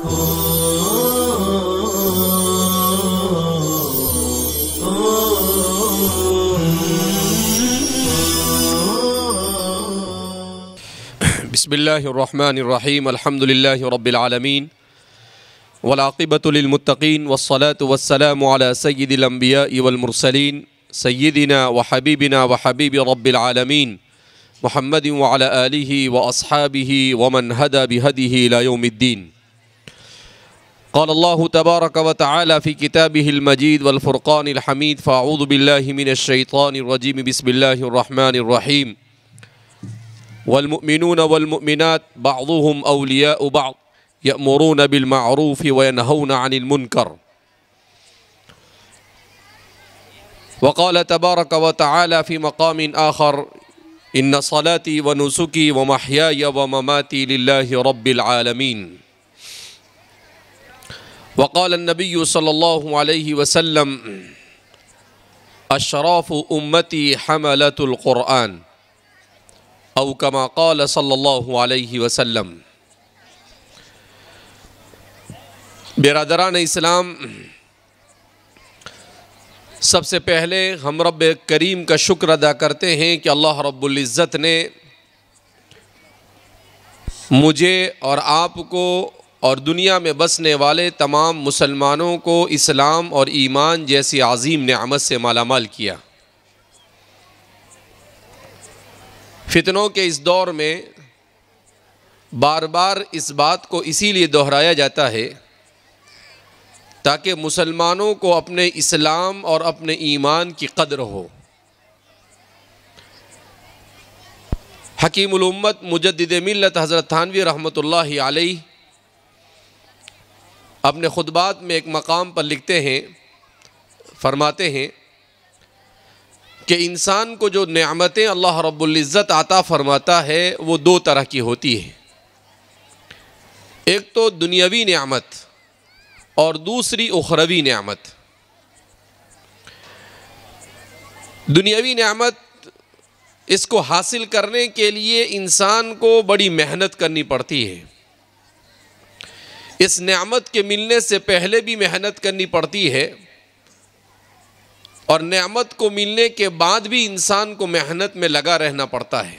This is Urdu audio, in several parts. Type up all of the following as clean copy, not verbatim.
بسم اللہ الرحمن الرحیم الحمد للہ رب العالمین والعاقبۃ للمتقین والصلاة والسلام علی سید الانبیاء والمرسلین سیدنا وحبیبنا وحبیب رب العالمین محمد وعلى آلہ واصحابہ ومن هدى بهدیہ الى یوم الدین. قال الله تبارك وتعالى في كتابه المجيد والفرقان الحميد فأعوذ بالله من الشيطان الرجيم بسم الله الرحمن الرحيم والمؤمنون والمؤمنات بعضهم أولياء بعض يأمرون بالمعروف وينهون عن المنكر. وقال تبارك وتعالى في مقام آخر إن صلاتي ونسكي ومحياي ومماتي لله رب العالمين. وقال النبي صلى الله عليه وسلم أشراف أمتي حملة القرآن او كما قال صلی اللہ علیہ وسلم. برادران اسلام، سب سے پہلے ہم رب کریم کا شکر ادا کرتے ہیں کہ اللہ رب العزت نے مجھے اور آپ کو اور دنیا میں بسنے والے تمام مسلمانوں کو اسلام اور ایمان جیسی عظیم نعمت سے مالا مال کیا. فتنوں کے اس دور میں بار بار اس بات کو اسی لیے دہرایا جاتا ہے تاکہ مسلمانوں کو اپنے اسلام اور اپنے ایمان کی قدر ہو. حکیم الامت مجدد ملت حضرت تھانوی رحمۃ اللہ علیہ اپنے خطبات میں ایک مقام پر لکھتے ہیں، فرماتے ہیں کہ انسان کو جو نعمتیں اللہ رب العزت عطا فرماتا ہے وہ دو طرح کی ہوتی ہے. ایک تو دنیاوی نعمت اور دوسری اخروی نعمت. دنیاوی نعمت، اس کو حاصل کرنے کے لیے انسان کو بڑی محنت کرنی پڑتی ہے. اس نعمت کے ملنے سے پہلے بھی محنت کرنی پڑتی ہے اور نعمت کو ملنے کے بعد بھی انسان کو محنت میں لگا رہنا پڑتا ہے.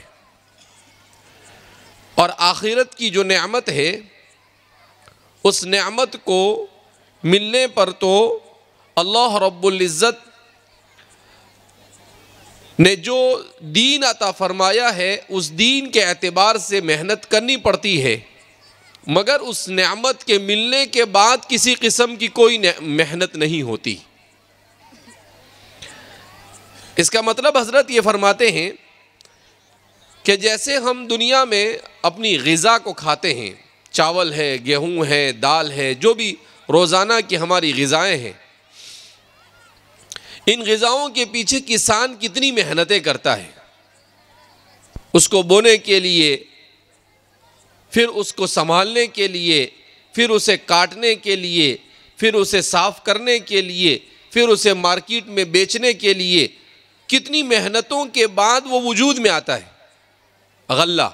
اور آخرت کی جو نعمت ہے اس نعمت کو ملنے پر تو اللہ رب العزت نے جو دین عطا فرمایا ہے اس دین کے اعتبار سے محنت کرنی پڑتی ہے، مگر اس نعمت کے ملنے کے بعد کسی قسم کی کوئی محنت نہیں ہوتی. اس کا مطلب حضرت یہ فرماتے ہیں کہ جیسے ہم دنیا میں اپنی غذا کو کھاتے ہیں، چاول ہے، گیہوں ہے، دال ہے، جو بھی روزانہ کی ہماری غذائیں ہیں، ان غذاؤں کے پیچھے کسان کتنی محنتیں کرتا ہے. اس کو بونے کے لیے، پھر اس کو سنبھالنے کے لیے، پھر اسے کاٹنے کے لیے، پھر اسے صاف کرنے کے لیے، پھر اسے مارکیٹ میں بیچنے کے لیے، کتنی محنتوں کے بعد وہ وجود میں آتا ہے غلہ.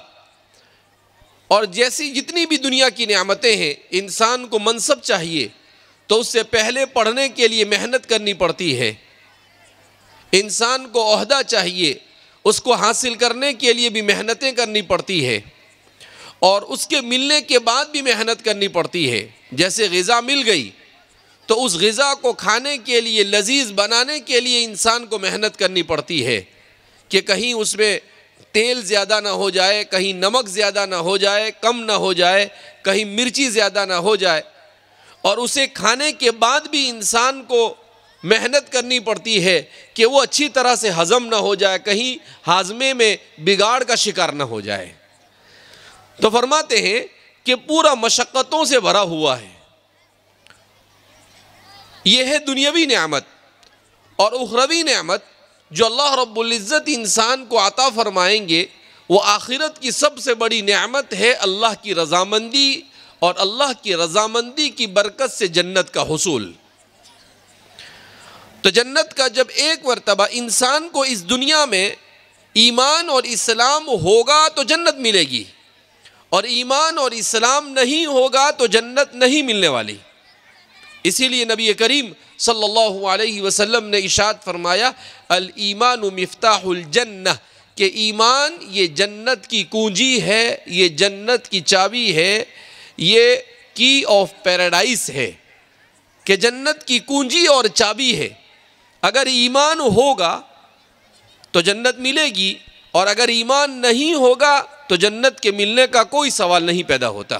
اور جیسی جتنی بھی دنیا کی نعمتیں ہیں، انسان کو منصب چاہیے تو اس سے پہلے پڑھنے کے لیے محنت کرنی پڑتی ہے. انسان کو عہدہ چاہیے، اس کو حاصل کرنے کے لیے بھی محنتیں کرنی پڑتی ہے اور اس کے ملنے کے بعد بھی محنت کرنی پڑتی ہے. جیسے غذا مل گئی تو اس غذا کو کھانے کے لیے، لذیذ بنانے کے لیے انسان کو محنت کرنی پڑتی ہے کہ کہیں اس میں تیل زیادہ نہ ہو جائے، کہیں نمک زیادہ نہ ہو جائے، کم نہ ہو جائے، کہیں مرچی زیادہ نہ ہو جائے. اور اسے کھانے کے بعد بھی انسان کو محنت کرنی پڑتی ہے کہ وہ اچھی طرح سے ہضم نہ ہو جائے، کہیں ہاضمے میں بگاڑ کا شکار نہ ہو جائے. تو فرماتے ہیں کہ پورا مشقتوں سے بھرا ہوا ہے. یہ ہے دنیاوی نعمت. اور اخروی نعمت جو اللہ رب العزت انسان کو عطا فرمائیں گے، وہ آخرت کی سب سے بڑی نعمت ہے اللہ کی رضامندی، اور اللہ کی رضامندی کی برکت سے جنت کا حصول. تو جنت کا جب ایک مرتبہ انسان کو اس دنیا میں ایمان اور اسلام ہوگا تو جنت ملے گی، اور ایمان اور اسلام نہیں ہوگا تو جنت نہیں ملنے والی۔ اسی لیے نبی کریم صلی اللہ علیہ وسلم نے ارشاد فرمایا الایمان مفتاح الجنہ، کہ ایمان یہ جنت کی کنجی ہے، یہ جنت کی چابی ہے، یہ کی آف پیراڈائز ہے، کہ جنت کی کنجی اور چابی ہے۔ اگر ایمان ہوگا تو جنت ملے گی، اور اگر ایمان نہیں ہوگا تو جنت کے ملنے کا کوئی سوال نہیں پیدا ہوتا۔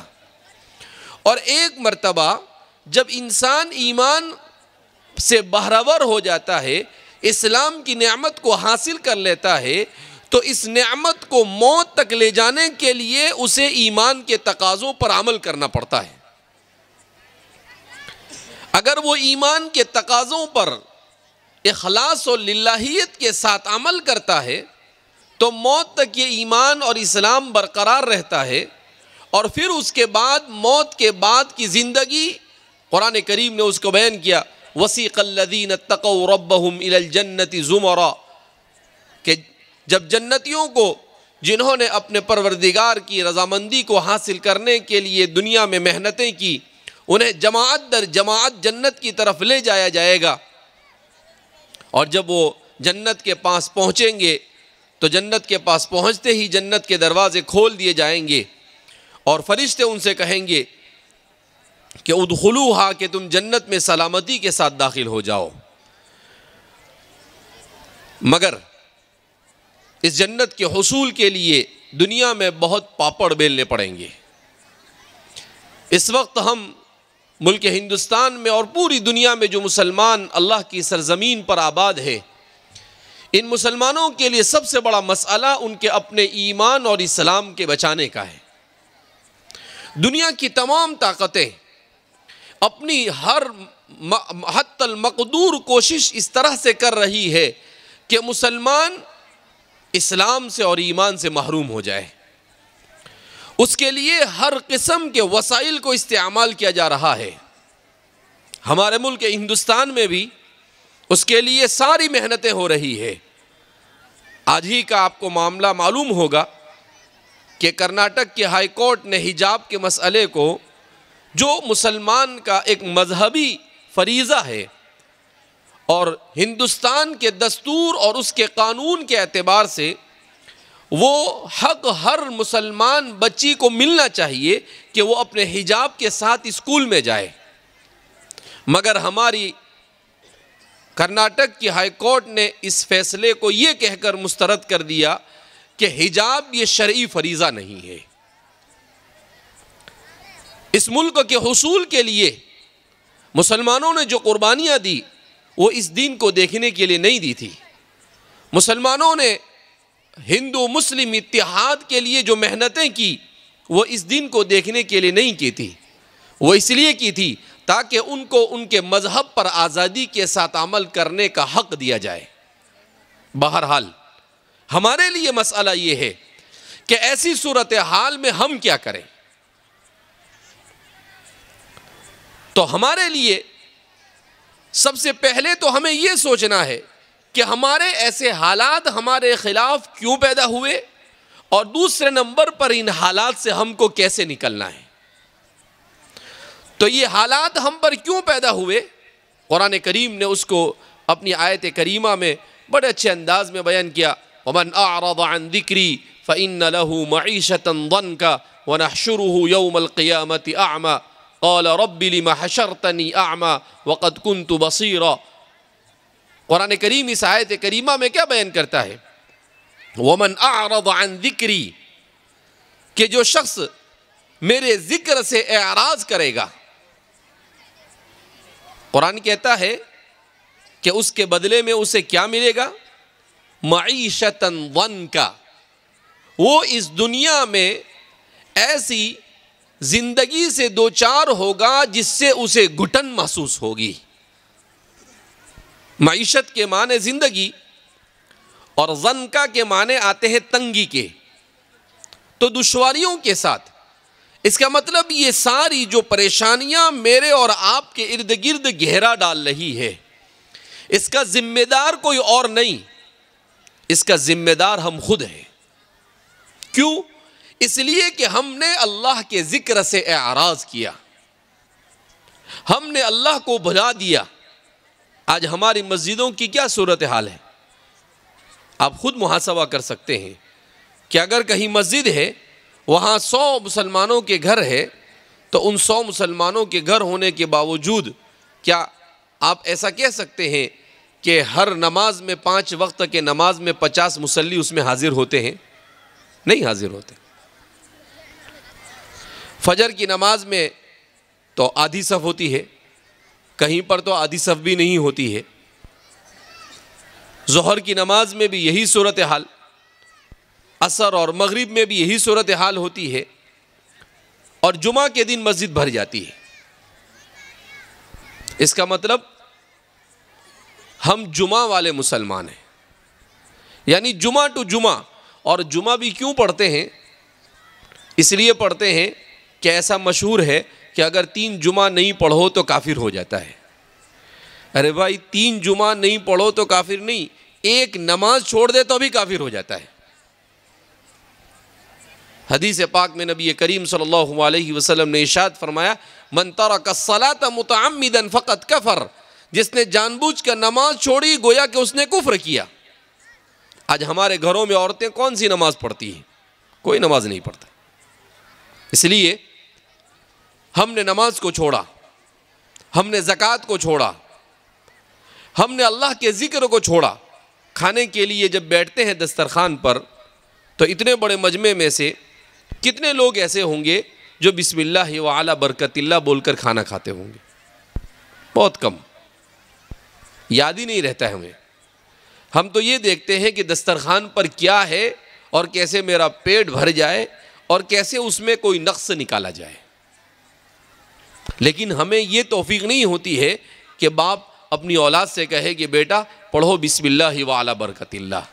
اور ایک مرتبہ جب انسان ایمان سے بہرور ہو جاتا ہے، اسلام کی نعمت کو حاصل کر لیتا ہے، تو اس نعمت کو موت تک لے جانے کے لیے اسے ایمان کے تقاضوں پر عمل کرنا پڑتا ہے۔ اگر وہ ایمان کے تقاضوں پر اخلاص و للہیت کے ساتھ عمل کرتا ہے تو موت تک یہ ایمان اور اسلام برقرار رہتا ہے، اور پھر اس کے بعد موت کے بعد کی زندگی قرآن کریم نے اس کو بیان کیا وَسِيقَ الَّذِينَ اتَّقَوْا رَبَّهُمْ إِلَى الْجَنَّةِ زُمَرًا، کہ جب جنتیوں کو جنہوں نے اپنے پروردگار کی رضامندی کو حاصل کرنے کے لیے دنیا میں محنتیں کی، انہیں جماعت در جماعت جنت کی طرف لے جایا جائے گا، اور جب وہ جنت کے پاس پہنچیں گے تو جنت کے پاس پہنچتے ہی جنت کے دروازے کھول دیے جائیں گے، اور فرشتے ان سے کہیں گے کہ ادخلوہا، کہ تم جنت میں سلامتی کے ساتھ داخل ہو جاؤ۔ مگر اس جنت کے حصول کے لیے دنیا میں بہت پاپڑ بیلنے پڑیں گے۔ اس وقت ہم ملک ہندوستان میں اور پوری دنیا میں جو مسلمان اللہ کی سرزمین پر آباد ہے، ان مسلمانوں کے لیے سب سے بڑا مسئلہ ان کے اپنے ایمان اور اسلام کے بچانے کا ہے۔ دنیا کی تمام طاقتیں اپنی ہر حد المقدور کوشش اس طرح سے کر رہی ہے کہ مسلمان اسلام سے اور ایمان سے محروم ہو جائے۔ اس کے لیے ہر قسم کے وسائل کو استعمال کیا جا رہا ہے۔ ہمارے ملک ہندوستان میں بھی اس کے لیے ساری محنتیں ہو رہی ہے۔ آج ہی کا آپ کو معاملہ معلوم ہوگا کہ کرناٹک کے ہائی کورٹ نے حجاب کے مسئلے کو، جو مسلمان کا ایک مذہبی فریضہ ہے اور ہندوستان کے دستور اور اس کے قانون کے اعتبار سے وہ حق ہر مسلمان بچی کو ملنا چاہیے کہ وہ اپنے حجاب کے ساتھ اسکول میں جائے، مگر ہماری کرناٹک کی ہائی کورٹ نے اس فیصلے کو یہ کہہ کر مسترد کر دیا کہ حجاب یہ شرعی فریضہ نہیں ہے۔ اس ملک کے حصول کے لیے مسلمانوں نے جو قربانیاں دی وہ اس دین کو دیکھنے کے لیے نہیں دی تھی۔ مسلمانوں نے ہندو مسلم اتحاد کے لیے جو محنتیں کی وہ اس دین کو دیکھنے کے لیے نہیں کی تھی، وہ اس لیے کی تھی تاکہ ان کو ان کے مذہب پر آزادی کے ساتھ عمل کرنے کا حق دیا جائے۔ بہرحال ہمارے لیے مسئلہ یہ ہے کہ ایسی صورتحال میں ہم کیا کریں؟ تو ہمارے لیے سب سے پہلے تو ہمیں یہ سوچنا ہے کہ ہمارے ایسے حالات ہمارے خلاف کیوں پیدا ہوئے، اور دوسرے نمبر پر ان حالات سے ہم کو کیسے نکلنا ہے۔ تو یہ حالات ہم پر کیوں پیدا ہوئے، قرآن کریم نے اس کو اپنی آیت کریمہ میں بڑے اچھے انداز میں بیان کیا وَمَنْ أَعْرَضَ عَنْ ذِكْرِي فَإِنَّ لَهُ مَعِيشَةً ضَنْكَ وَنَحْشُرُهُ يَوْمَ الْقِيَامَةِ أَعْمَى قَالَ رَبِّ لِمَ حَشَرْتَنِي أَعْمَى وَقَدْ كُنْتُ بَصِيرًا۔ قرآن کریم اس آیت کریمہ میں کیا بیان کرتا ہے؟ وَمَنْ أَعْرَضَ عَنْ ذِكْرِي، کہ جو شخص میرے ذکر سے اعراض کرے گا، قرآن کہتا ہے کہ اس کے بدلے میں اسے کیا ملے گا؟ معیشتاً ضنکا، وہ اس دنیا میں ایسی زندگی سے دوچار ہوگا جس سے اسے گھٹن محسوس ہوگی۔ معیشت کے معنی زندگی اور ضنکا کے معنی آتے ہیں تنگی کے، تو دشواریوں کے ساتھ۔ اس کا مطلب یہ ساری جو پریشانیاں میرے اور آپ کے ارد گرد گھیرا ڈال رہی ہے، اس کا ذمہ دار کوئی اور نہیں، اس کا ذمہ دار ہم خود ہیں۔ کیوں؟ اس لیے کہ ہم نے اللہ کے ذکر سے اعراض کیا، ہم نے اللہ کو بھلا دیا۔ آج ہماری مسجدوں کی کیا صورتحال ہے؟ آپ خود محاسبہ کر سکتے ہیں کہ اگر کہیں مسجد ہے، وہاں 100 مسلمانوں کے گھر ہے، تو ان 100 مسلمانوں کے گھر ہونے کے باوجود کیا آپ ایسا کہہ سکتے ہیں کہ ہر نماز میں 5 وقت کے نماز میں 50 مصلی اس میں حاضر ہوتے ہیں؟ نہیں حاضر ہوتے۔ فجر کی نماز میں تو آدھی صف ہوتی ہے، کہیں پر تو آدھی صف بھی نہیں ہوتی ہے۔ ظہر کی نماز میں بھی یہی صورتحال، عصر اور مغرب میں بھی یہی صورتحال ہوتی ہے، اور جمعہ کے دن مسجد بھر جاتی ہے۔ اس کا مطلب ہم جمعہ والے مسلمان ہیں، یعنی جمعہ ٹو جمعہ۔ اور جمعہ بھی کیوں پڑھتے ہیں؟ اس لیے پڑھتے ہیں کہ ایسا مشہور ہے کہ اگر 3 جمعہ نہیں پڑھو تو کافر ہو جاتا ہے۔ ارے بھائی 3 جمعہ نہیں پڑھو تو کافر نہیں، ایک نماز چھوڑ دے تو بھی کافر ہو جاتا ہے۔ حدیث پاک میں نبی کریم صلی اللہ علیہ وسلم نے ارشاد فرمایا، من ترک الصلاۃ متعمدا فقد کفر، جس نے جان بوجھ کر نماز چھوڑی گویا کہ اس نے کفر کیا۔ آج ہمارے گھروں میں عورتیں کون سی نماز پڑھتی ہیں؟ کوئی نماز نہیں پڑھتا۔ اس لیے ہم نے نماز کو چھوڑا، ہم نے زکوٰۃ کو چھوڑا، ہم نے اللہ کے ذکر کو چھوڑا۔ کھانے کے لیے جب بیٹھتے ہیں دسترخوان پر، تو اتنے بڑے مجمع میں سے کتنے لوگ ایسے ہوں گے جو بسم اللہ وعلی برکت اللہ بول کر کھانا کھاتے ہوں گے؟ بہت کم، یاد ہی نہیں رہتا ہے ہمیں۔ ہم تو یہ دیکھتے ہیں کہ دسترخوان پر کیا ہے اور کیسے میرا پیٹ بھر جائے اور کیسے اس میں کوئی نقص نکالا جائے، لیکن ہمیں یہ توفیق نہیں ہوتی ہے کہ باپ اپنی اولاد سے کہے کہ بیٹا پڑھو بسم اللہ وعلی برکت اللہ۔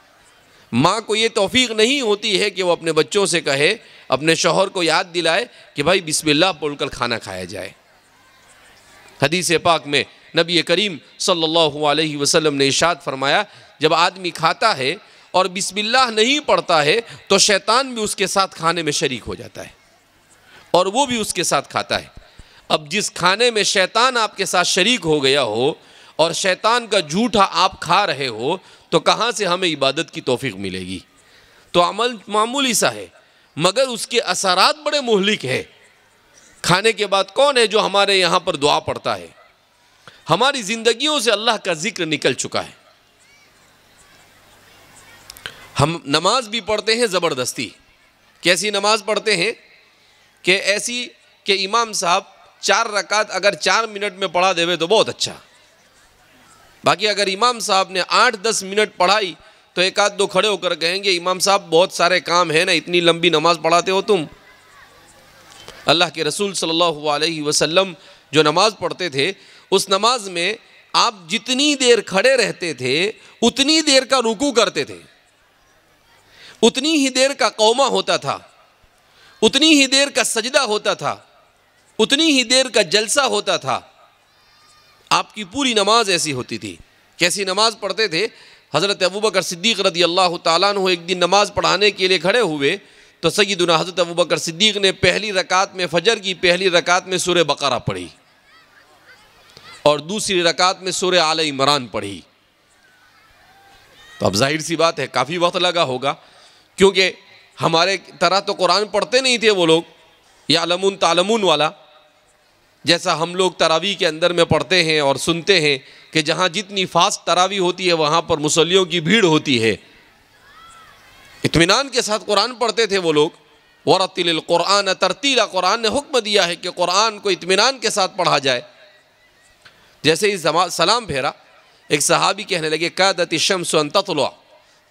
ماں کو یہ توفیق نہیں ہوتی ہے کہ وہ اپنے بچوں سے کہے، اپنے شوہر کو یاد دلائے کہ بھائی بسم اللہ بول کر کھانا کھایا جائے۔ حدیث پاک میں نبی کریم صلی اللہ علیہ وسلم نے ارشاد فرمایا، جب آدمی کھاتا ہے اور بسم اللہ نہیں پڑھتا ہے تو شیطان بھی اس کے ساتھ کھانے میں شریک ہو جاتا ہے اور وہ بھی اس کے ساتھ کھاتا ہے۔ اب جس کھانے میں شیطان آپ کے ساتھ شریک ہو گیا ہو اور شیطان کا جھوٹا آپ کھا رہے ہو تو کہاں سے ہمیں عبادت کی توفیق ملے گی؟ تو عمل معمولی سا ہے مگر اس کے اثرات بڑے مہلک ہیں۔ کھانے کے بعد کون ہے جو ہمارے یہاں پر دعا پڑھتا ہے؟ ہماری زندگیوں سے اللہ کا ذکر نکل چکا ہے۔ ہم نماز بھی پڑھتے ہیں زبردستی۔ کیسی نماز پڑھتے ہیں کہ ایسی کہ امام صاحب 4 رکعت اگر 4 منٹ میں پڑھا دے تو بہت اچھا، باقی اگر امام صاحب نے 8-10 منٹ پڑھائی تو 1-2 کھڑے ہو کر کہیں گے امام صاحب بہت سارے کام ہیں نا، اتنی لمبی نماز پڑھاتے ہو تم۔ اللہ کے رسول صلی اللہ علیہ وسلم جو نماز پڑھتے تھے، اس نماز میں آپ جتنی دیر کھڑے رہتے تھے اتنی دیر کا رکوع کرتے تھے، اتنی ہی دیر کا قومہ ہوتا تھا، اتنی ہی دیر کا سجدہ ہوتا تھا، اتنی ہی دیر کا جلسہ ہوتا تھا۔ آپ کی پوری نماز ایسی ہوتی تھی۔ کیسی نماز پڑھتے تھے؟ حضرت ابوبکر صدیق رضی اللہ تعالیٰ عنہ ایک دن نماز پڑھانے کے لیے کھڑے ہوئے تو سیدنا حضرت ابوبکر صدیق نے پہلی رکعت میں، فجر کی پہلی رکعت میں سورہ بقرہ پڑھی اور دوسری رکعت میں سورہ آل عمران پڑھی۔ تو اب ظاہر سی بات ہے کافی وقت لگا ہوگا، کیونکہ ہمارے طرح تو قرآن پڑھتے نہیں تھے وہ لوگ، یعلمون تعلمون والا جیسا ہم لوگ تراویح کے اندر میں پڑھتے ہیں اور سنتے ہیں کہ جہاں جتنی فاسٹ تراویح ہوتی ہے وہاں پر مصلیوں کی بھیڑ ہوتی ہے۔ اطمینان کے ساتھ قرآن پڑھتے تھے وہ لوگ۔ وَرَتِّلِ الْقُرْآنَ تَرْتِيلًا، قرآن نے حکم دیا ہے کہ قرآن کو اطمینان کے ساتھ پڑھا جائے۔ جیسے ہی سلام پھیرا، ایک صحابی کہنے لگے کادت الشمس ان تطلع،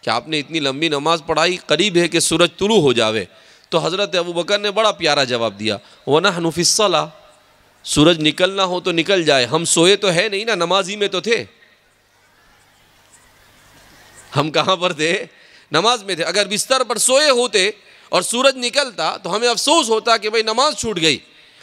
کہ آپ نے اتنی لمبی نماز پڑھائی، قریب ہے کہ سورج طلوع ہو جاوے۔ تو حضرت ابوبکر نے بڑا پیارا جواب دیا، وَنَحْنُ فِي الصَّلَاةِ، سورج نکلنا ہو تو نکل جائے، ہم سوئے تو ہے نہیں نا، نمازی میں تو تھے۔ ہم کہاں پر تھے؟ نماز میں تھے۔ اگر بستر پر سوئے ہوتے اور سورج نکلتا تو ہمیں افسوس ہوتا کہ بھئی نماز چھوٹ گئی،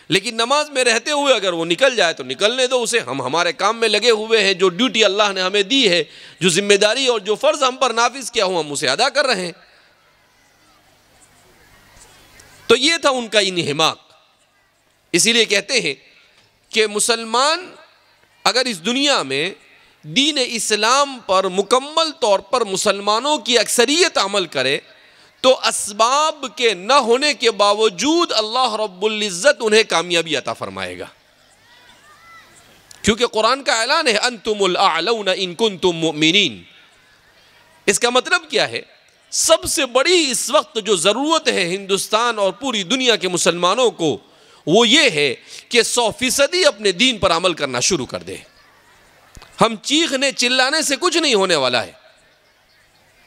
لیکن نماز میں رہتے ہوئے اگر وہ نکل جائے تو نکلنے دو اسے، ہم ہمارے کام میں لگے ہوئے ہیں، جو ڈیوٹی اللہ نے ہمیں دی ہے، جو ذمہ داری اور جو فرض ہم پر نافذ کیا ہوں ہم اسے ادا کر رہے ہیں۔ تو یہ تھا ان کا انہماک۔ اسی لیے کہتے ہیں کہ مسلمان اگر اس دنیا میں دین اسلام پر مکمل طور پر مسلمانوں کی اکثریت عمل کرے تو اسباب کے نہ ہونے کے باوجود اللہ رب العزت انہیں کامیابی عطا فرمائے گا، کیونکہ قرآن کا اعلان ہے انتم الاعلون ان کنتم مؤمنین۔ اس کا مطلب کیا ہے؟ سب سے بڑی اس وقت جو ضرورت ہے ہندوستان اور پوری دنیا کے مسلمانوں کو، وہ یہ ہے کہ 100% اپنے دین پر عمل کرنا شروع کر دے۔ ہم چیخنے چلانے سے کچھ نہیں ہونے والا ہے۔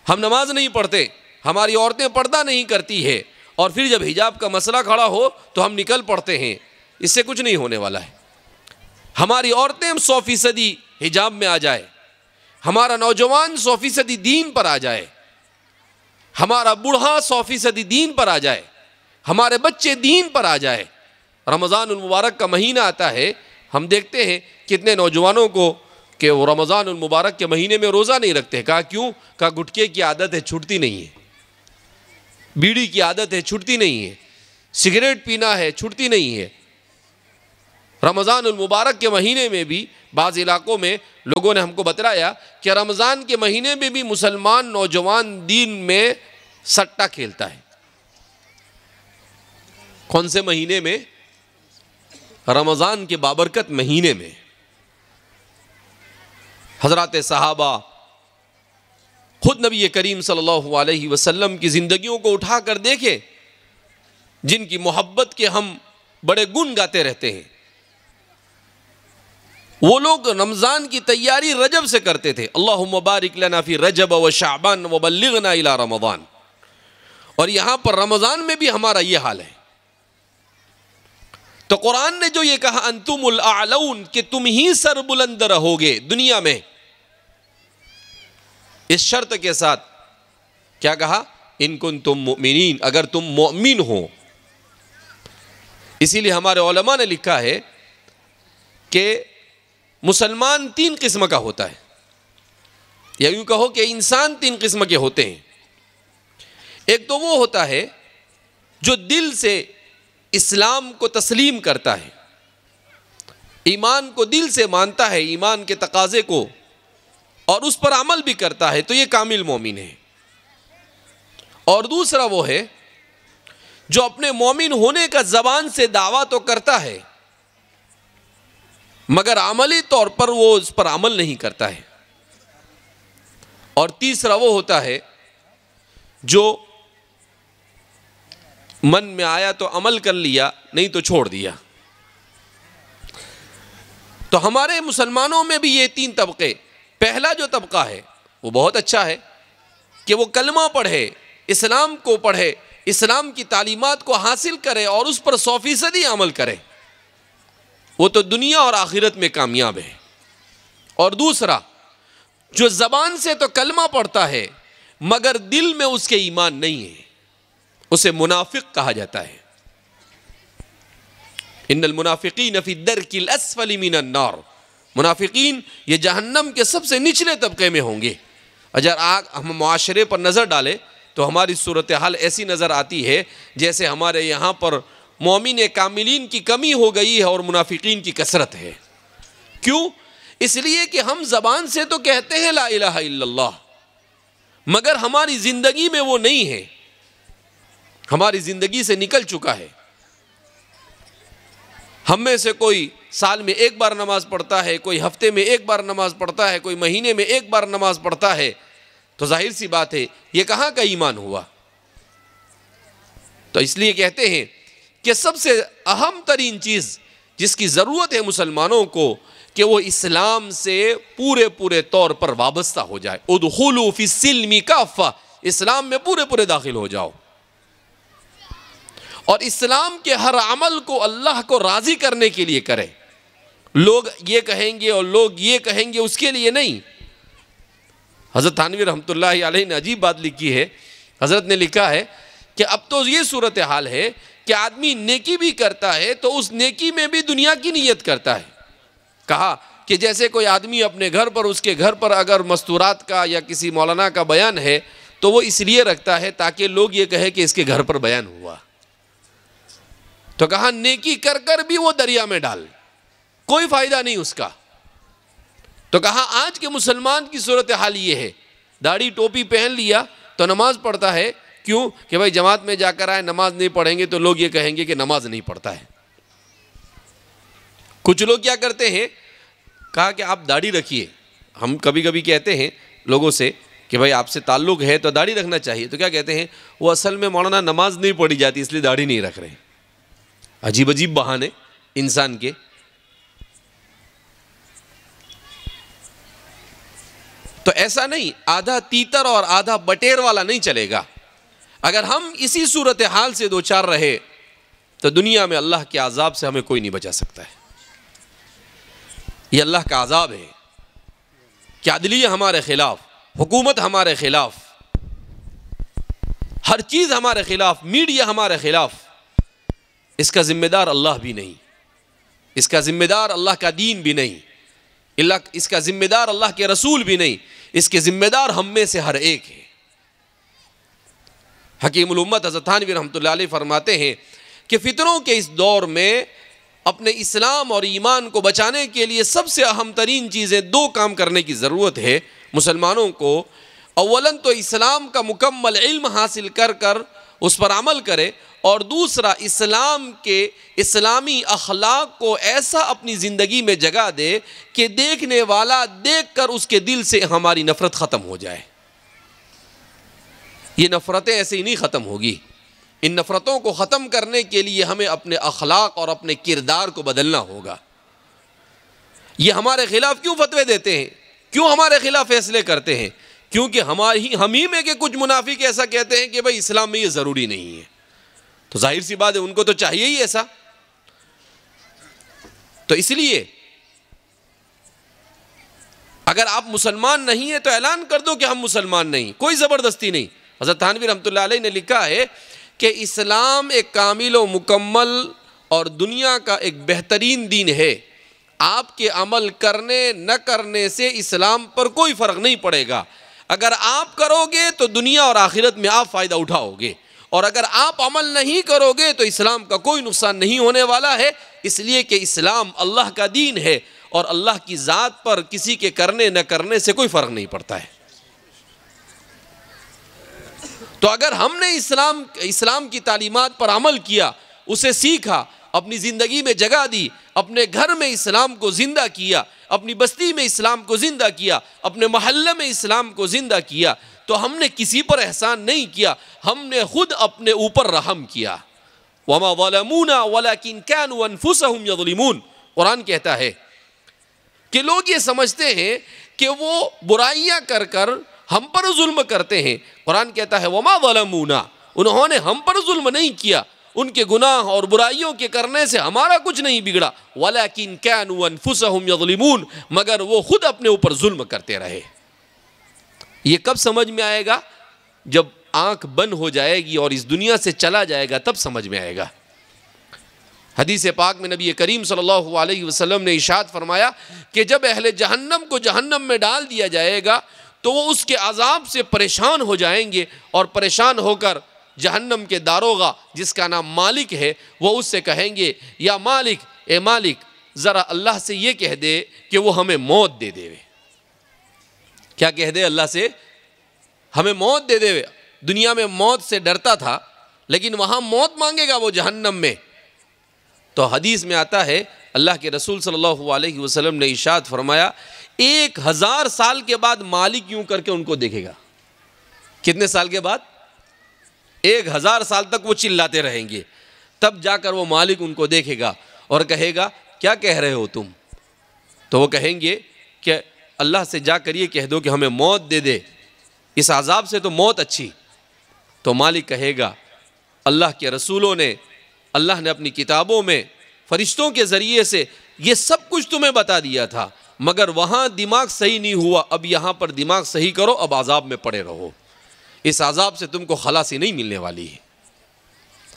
ہم نماز نہیں پڑھتے، ہماری عورتیں پردہ نہیں کرتی ہے، اور پھر جب حجاب کا مسئلہ کھڑا ہو تو ہم نکل پڑتے ہیں، اس سے کچھ نہیں ہونے والا ہے۔ ہماری عورتیں 100% حجاب میں آ جائے، ہمارا نوجوان 100% دین پر آ جائے، ہمارا بوڑھا 100% دین پر آ جائے، ہمارے بچے دین پر آ جائے۔ رمضان المبارک کا مہینہ آتا ہے، ہم دیکھتے ہیں کتنے نوجوانوں کو کہ وہ رمضان المبارک کے مہینے میں روزہ نہیں رکھتے۔ کہا کیوں؟ کہا گٹکے کی عادت ہے، چھوٹتی نہیں ہے، بیڑی کی عادت ہے، چھوٹتی نہیں ہے، سگریٹ پینا ہے، چھوٹتی نہیں ہے۔ رمضان المبارک کے مہینے میں بھی بعض علاقوں میں لوگوں نے ہم کو بتلایا کہ رمضان کے مہینے میں بھی مسلمان نوجوان دین میں سٹا کھیلتا ہے۔ کون سے مہینے میں؟ رمضان کے بابرکت مہینے میں۔ حضرات صحابہ، خود نبی کریم صلی اللہ علیہ وسلم کی زندگیوں کو اٹھا کر دیکھیں، جن کی محبت کے ہم بڑے گن گاتے رہتے ہیں۔ وہ لوگ رمضان کی تیاری رجب سے کرتے تھے، اللہم بارک لنا فی رجب و شعبان وبلغنا الی رمضان، اور یہاں پر رمضان میں بھی ہمارا یہ حال ہے۔ تو قرآن نے جو یہ کہا انتم الاعلون، کہ تم ہی سر بلند رہو گے دنیا میں، اس شرط کے ساتھ کیا کہا؟ ان کنتم مؤمنین، اگر تم مؤمن ہو۔ اسی لیے ہمارے علماء نے لکھا ہے کہ مسلمان 3 قسم کا ہوتا ہے، یا یوں کہو کہ انسان 3 قسم کے ہوتے ہیں۔ ایک تو وہ ہوتا ہے جو دل سے اسلام کو تسلیم کرتا ہے، ایمان کو دل سے مانتا ہے، ایمان کے تقاضے کو، اور اس پر عمل بھی کرتا ہے، تو یہ کامل مومن ہے۔ اور دوسرا وہ ہے جو اپنے مومن ہونے کا زبان سے دعویٰ تو کرتا ہے مگر عملی طور پر وہ اس پر عمل نہیں کرتا ہے۔ اور تیسرا وہ ہوتا ہے جو من میں آیا تو عمل کر لیا، نہیں تو چھوڑ دیا۔ تو ہمارے مسلمانوں میں بھی یہ 3 طبقے۔ پہلا جو طبقہ ہے وہ بہت اچھا ہے کہ وہ کلمہ پڑھے، اسلام کو پڑھے، اسلام کی تعلیمات کو حاصل کرے اور اس پر 100% عمل کرے، وہ تو دنیا اور آخرت میں کامیاب ہے۔ اور دوسرا جو زبان سے تو کلمہ پڑھتا ہے مگر دل میں اس کے ایمان نہیں ہے، اسے منافق کہا جاتا ہے۔ ان المنافقین فی الدرک الاسفل من النار، منافقین یہ جہنم کے سب سے نچلے طبقے میں ہوں گے۔ اگر ہم معاشرے پر نظر ڈالیں تو ہماری صورتحال ایسی نظر آتی ہے جیسے ہمارے یہاں پر مومن کاملین کی کمی ہو گئی ہے اور منافقین کی کثرت ہے۔ کیوں؟ اس لیے کہ ہم زبان سے تو کہتے ہیں لا الہ الا اللہ، مگر ہماری زندگی میں وہ نہیں ہے، ہماری زندگی سے نکل چکا ہے۔ ہم میں سے کوئی سال میں 1 بار نماز پڑھتا ہے، کوئی ہفتے میں 1 بار نماز پڑھتا ہے، کوئی مہینے میں 1 بار نماز پڑھتا ہے، تو ظاہر سی بات ہے یہ کہاں کا ایمان ہوا؟ تو اس لیے کہتے ہیں کہ سب سے اہم ترین چیز جس کی ضرورت ہے مسلمانوں کو کہ وہ اسلام سے پورے طور پر وابستہ ہو جائے۔ ادخلوا فی السلم کافہ، اسلام میں پورے داخل ہو جاؤ، اور اسلام کے ہر عمل کو اللہ کو راضی کرنے کے لیے کرے۔ لوگ یہ کہیں گے اور لوگ یہ کہیں گے اس کے لیے نہیں۔ حضرت تھانوی رحمۃ اللہ علیہ نے عجیب بات لکھی ہے، حضرت نے لکھا ہے کہ اب تو یہ صورتحال ہے کہ آدمی نیکی بھی کرتا ہے تو اس نیکی میں بھی دنیا کی نیت کرتا ہے۔ کہا کہ جیسے کوئی آدمی اپنے گھر پر، اس کے گھر پر اگر مستورات کا یا کسی مولانا کا بیان ہے تو وہ اس لیے رکھتا ہے تاکہ لوگ یہ کہے کہ اس کے گھر پر بیان ہوا۔ تو کہا نیکی کر کر بھی وہ دریا میں ڈال، کوئی فائدہ نہیں اس کا۔ تو کہا آج کے مسلمان کی صورتحال یہ ہے، داڑھی ٹوپی پہن لیا تو نماز پڑھتا ہے، کیوں کہ بھائی جماعت میں جا کر آئے، نماز نہیں پڑھیں گے تو لوگ یہ کہیں گے کہ نماز نہیں پڑھتا ہے۔ کچھ لوگ کیا کرتے ہیں، کہا کہ آپ داڑھی رکھیے، ہم کبھی کبھی کہتے ہیں لوگوں سے کہ بھائی آپ سے تعلق ہے تو داڑھی رکھنا چاہیے، تو کیا کہتے ہیں، وہ اصل میں مولانا نماز نہیں پڑھی جاتی اس لیے داڑھی نہیں رکھ رہے ہیں۔ عجیب عجیب بہانے انسان کے۔ تو ایسا نہیں، آدھا تیتر اور آدھا بٹیر والا نہیں چلے گا۔ اگر ہم اسی صورتحال سے دوچار رہے تو دنیا میں اللہ کے عذاب سے ہمیں کوئی نہیں بچا سکتا ہے۔ یہ اللہ کا عذاب ہے کہ عدلیہ ہمارے خلاف، حکومت ہمارے خلاف، ہر چیز ہمارے خلاف، میڈیا ہمارے خلاف۔ اس کا ذمہ دار اللہ بھی نہیں، اس کا ذمہ دار اللہ کا دین بھی نہیں، اس کا ذمہ دار اللہ کے رسول بھی نہیں، اس کے ذمہ دار ہم میں سے ہر ایک ہے۔ حکیم الامت حضرت تھانوی رحمۃ اللہ علیہ فرماتے ہیں کہ فتنوں کے اس دور میں اپنے اسلام اور ایمان کو بچانے کے لیے سب سے اہم ترین چیزیں دو کام کرنے کی ضرورت ہے مسلمانوں کو۔ اولاً تو اسلام کا مکمل علم حاصل کر کر اس پر عمل کرے، اور دوسرا اسلام کے اسلامی اخلاق کو ایسا اپنی زندگی میں جگہ دے کہ دیکھنے والا دیکھ کر اس کے دل سے ہماری نفرت ختم ہو جائے۔ یہ نفرتیں ایسے ہی نہیں ختم ہوگی، ان نفرتوں کو ختم کرنے کے لیے ہمیں اپنے اخلاق اور اپنے کردار کو بدلنا ہوگا۔ یہ ہمارے خلاف کیوں فتوے دیتے ہیں، کیوں ہمارے خلاف فیصلے کرتے ہیں؟ کیونکہ ہم ہی میں کہ کچھ منافق ایسا کہتے ہیں کہ بھائی اسلام میں یہ ضروری نہیں ہے، تو ظاہر سی بات ہے ان کو تو چاہیے ہی ایسا۔ تو اس لیے اگر آپ مسلمان نہیں ہیں تو اعلان کر دو کہ ہم مسلمان نہیں، کوئی زبردستی نہیں۔ حضرت تھانوی رحمۃ اللہ علیہ نے لکھا ہے کہ اسلام ایک کامل و مکمل اور دنیا کا ایک بہترین دین ہے، آپ کے عمل کرنے نہ کرنے سے اسلام پر کوئی فرق نہیں پڑے گا۔ اگر آپ کرو گے تو دنیا اور آخرت میں آپ فائدہ اٹھاؤ گے، اور اگر آپ عمل نہیں کرو گے تو اسلام کا کوئی نقصان نہیں ہونے والا ہے، اس لیے کہ اسلام اللہ کا دین ہے، اور اللہ کی ذات پر کسی کے کرنے نہ کرنے سے کوئی فرق نہیں پڑتا ہے۔ تو اگر ہم نے اسلام کی تعلیمات پر عمل کیا، اسے سیکھا، اپنی زندگی میں جگہ دی، اپنے گھر میں اسلام کو زندہ کیا، اپنی بستی میں اسلام کو زندہ کیا، اپنے محلے میں اسلام کو زندہ کیا، تو ہم نے کسی پر احسان نہیں کیا، ہم نے خود اپنے اوپر رحم کیا۔ وَمَا ظَلَمُونَا وَلَكِنْ كَانُوا أَنفُسَهُمْ يَظْلِمُونَ۔ قرآن کہتا ہے کہ لوگ یہ سمجھتے ہیں کہ وہ برائیاں کر کر ہم پر ظلم کرتے ہیں۔ قرآن کہتا ہے وَمَا ظَلَمُونَا، انہوں نے ہم پر ظلم نہیں کیا، ان کے گناہ اور برائیوں کے کرنے سے ہمارا کچھ نہیں بگڑا، وَلَكِنْ كَانُوا أَنفُسَهُمْ يَظْلِمُونَ، مگر وہ خود اپنے اوپر ظلم کرتے رہے۔ یہ کب سمجھ میں آئے گا؟ جب آنکھ بند ہو جائے گی اور اس دنیا سے چلا جائے گا، تب سمجھ میں آئے گا۔ حدیث پاک میں نبی کریم صلی اللہ علیہ وسلم نے ارشاد فرمایا کہ جب اہل جہنم کو جہنم میں ڈال دیا جائے گا تو وہ اس کے عذاب سے پریشان ہو جائیں گے، اور پریشان ہو کر جہنم کے داروغہ جس کا نام مالک ہے وہ اس سے کہیں گے یا مالک، اے مالک ذرا اللہ سے یہ کہہ دے کہ وہ ہمیں موت دے دے۔ کیا کہہ دے اللہ سے؟ ہمیں موت دے دے۔ دنیا میں موت سے ڈرتا تھا، لیکن وہاں موت مانگے گا وہ جہنم میں۔ تو حدیث میں آتا ہے اللہ کے رسول صلی اللہ علیہ وسلم نے ارشاد فرمایا 1000 سال کے بعد مالک یوں کر کے ان کو دیکھے گا۔ کتنے سال کے بعد؟ 1000 سال تک وہ چلاتے رہیں گے، تب جا کر وہ مالک ان کو دیکھے گا اور کہے گا کیا کہہ رہے ہو تم؟ تو وہ کہیں گے کہ اللہ سے جا کر یہ کہہ دو کہ ہمیں موت دے دے، اس عذاب سے تو موت اچھی۔ تو مالک کہے گا اللہ کے رسولوں نے، اللہ نے اپنی کتابوں میں فرشتوں کے ذریعے سے یہ سب کچھ تمہیں بتا دیا تھا، مگر وہاں دماغ صحیح نہیں ہوا، اب یہاں پر دماغ صحیح کرو، اب عذاب میں پڑے رہو، اس عذاب سے تم کو خلاصی نہیں ملنے والی ہے۔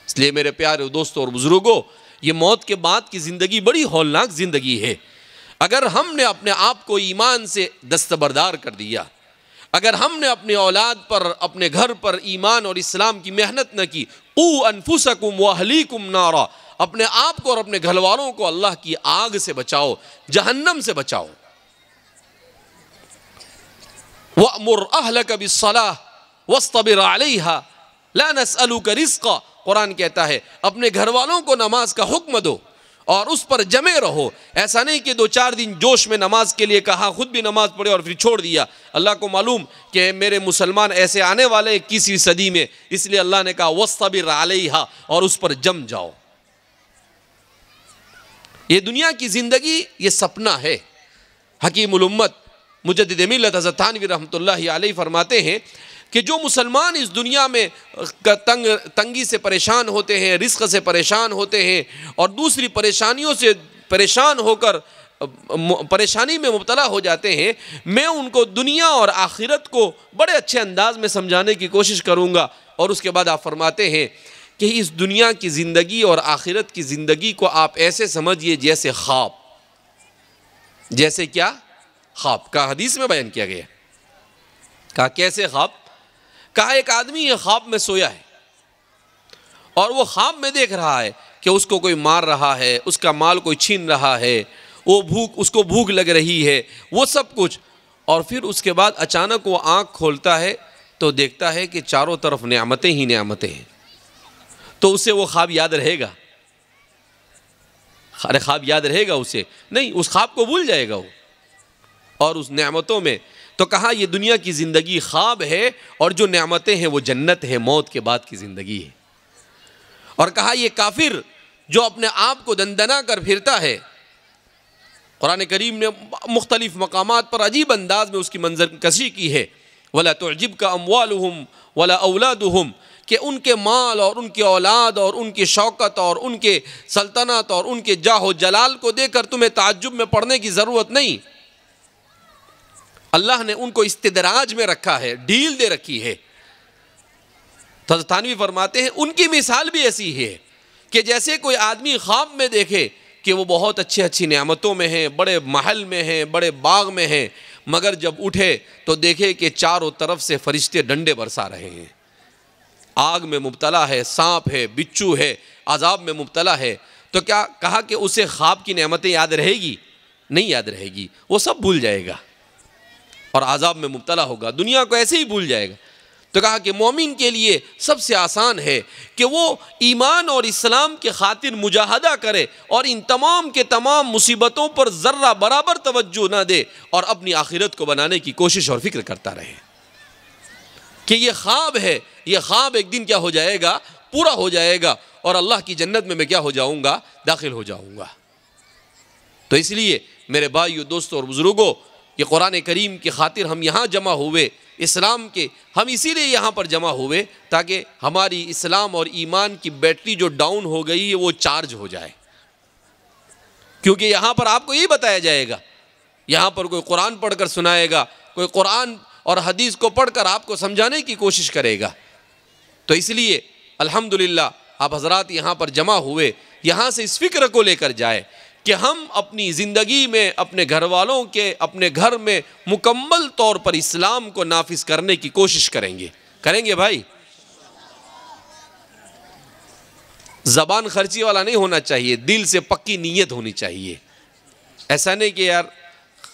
اس لیے میرے پیارے دوستوں اور بزرگوں، یہ موت کے بعد کی زندگی بڑی ہولناک زندگی ہے۔ اگر ہم نے اپنے آپ کو ایمان سے دستبردار کر دیا، اگر ہم نے اپنے اولاد پر، اپنے گھر پر ایمان اور اسلام کی محنت نہ کی، قُوا أَنفُسَكُمْ وَأَهْلِيكُمْ نَارًا، اپنے آپ کو اور اپنے گھر والوں کو اللہ کی آگ سے بچاؤ، جہنم سے بچاؤ۔ وَأْمُرْ أَهْلَكَ بِالصَّلَاةِ وَاصْطَبِرْ عَلَيْهَا لَا نَسْأَلُكَ رِزْقًا۔ قرآن کہتا ہے اپنے گھر والوں کو نماز کا حکم دو اور اس پر جمے رہو۔ ایسا نہیں کہ 2-4 دن جوش میں نماز کے لیے کہا، خود بھی نماز پڑھے اور پھر چھوڑ دیا۔ اللہ کو معلوم کہ میرے مسلمان ایسے آنے والے 21ویں صدی میں، اس لیے اللہ نے کہا وَاصْطَبِرْ عَلَيْهَا، اور اس پر جم جاؤ۔ یہ دنیا کی زندگی یہ سپنا ہے۔ حکیم الامت مجدد ملت حضرت تھانوی رحمۃ اللہ علیہ فرماتے ہیں کہ جو مسلمان اس دنیا میں تنگی سے پریشان ہوتے ہیں، رزق سے پریشان ہوتے ہیں اور دوسری پریشانیوں سے پریشان ہو کر پریشانی میں مبتلا ہو جاتے ہیں، میں ان کو دنیا اور آخرت کو بڑے اچھے انداز میں سمجھانے کی کوشش کروں گا۔ اور اس کے بعد آپ فرماتے ہیں کہ اس دنیا کی زندگی اور آخرت کی زندگی کو آپ ایسے سمجھیے جیسے خواب۔ جیسے کیا؟ خواب کا حدیث میں بیان کیا گیا۔ کہا کیسے خواب؟ کہا ایک آدمی یہ خواب میں سویا ہے اور وہ خواب میں دیکھ رہا ہے کہ اس کو کوئی مار رہا ہے، اس کا مال کوئی چھین رہا ہے، اس کو بھوک لگ رہی ہے، وہ سب کچھ۔ اور پھر اس کے بعد اچانک وہ آنکھ کھولتا ہے تو دیکھتا ہے کہ چاروں طرف نعمتیں ہی نعمتیں ہیں۔ تو اسے وہ خواب یاد رہے گا؟ ارے خواب یاد رہے گا اسے؟ نہیں، اس خواب کو بھول جائے گا وہ اور اس نعمتوں میں۔ تو کہا یہ دنیا کی زندگی خواب ہے اور جو نعمتیں ہیں وہ جنت ہے، موت کے بعد کی زندگی ہے۔ اور کہا یہ کافر جو اپنے آپ کو دندنا کر پھرتا ہے، قرآن کریم نے مختلف مقامات پر عجیب انداز میں اس کی منظر کشی کی ہے۔ وَلَا تُعْجِبْكَ أَمْوَالُهُمْ وَلَا أَوْلَادُهُمْ، کہ ان کے مال اور ان کی اولاد اور ان کی شوکت اور ان کے سلطنت اور ان کے جاہ و جلال کو دیکھ کر تمہیں تعجب میں پڑنے کی ضرورت نہیں۔ اللہ نے ان کو استدراج میں رکھا ہے، ڈھیل دے رکھی ہے۔ تو حضرت تھانوی فرماتے ہیں ان کی مثال بھی ایسی ہے کہ جیسے کوئی آدمی خواب میں دیکھے کہ وہ بہت اچھی نعمتوں میں ہیں، بڑے محل میں ہیں، بڑے باغ میں ہیں، مگر جب اٹھے تو دیکھے کہ چاروں طرف سے فرشتے ڈنڈے برسا رہے ہیں، آگ میں مبتلا ہے، سانپ ہے، بچھو ہے، عذاب میں مبتلا ہے۔ تو کیا کہا کہ اسے خواب کی نعمتیں یاد رہے گی؟ نہیں یاد رہے گی، وہ سب بھول جائے گا اور عذاب میں مبتلا ہوگا، دنیا کو ایسے ہی بھول جائے گا۔ تو کہا کہ مومن کے لیے سب سے آسان ہے کہ وہ ایمان اور اسلام کے خاطر مجاہدہ کرے اور ان تمام کے تمام مصیبتوں پر ذرہ برابر توجہ نہ دے اور اپنی آخرت کو بنانے کی کوشش اور فکر کرتا رہے کہ یہ خواب ہے، یہ خواب ایک دن کیا ہو جائے گا؟ پورا ہو جائے گا اور اللہ کی جنت میں کیا ہو جاؤں گا؟ داخل ہو جاؤں گا۔ تو اس لیے میرے بھائیو، دوستوں اور بزرگوں، یہ قرآن کریم کی خاطر ہم یہاں جمع ہوئے، اسلام کے ہم اسی لیے یہاں پر جمع ہوئے تاکہ ہماری اسلام اور ایمان کی بیٹری جو ڈاؤن ہو گئی ہے وہ چارج ہو جائے۔ کیونکہ یہاں پر آپ کو یہی بتایا جائے گا، یہاں پر کوئی قرآن پڑھ کر سنائے گا، کوئی قرآن اور حدیث کو پڑھ کر آپ کو سمجھانے کی کوشش کرے گا۔ تو اس لیے الحمدللہ آپ حضرات یہاں پر جمع ہوئے، یہاں سے اس فکر کو لے کر جائے کہ ہم اپنی زندگی میں اپنے گھر والوں کے اپنے گھر میں مکمل طور پر اسلام کو نافذ کرنے کی کوشش کریں گے بھائی۔ زبان خرچی والا نہیں ہونا چاہیے، دل سے پکی نیت ہونی چاہیے۔ ایسا نہیں کہ یار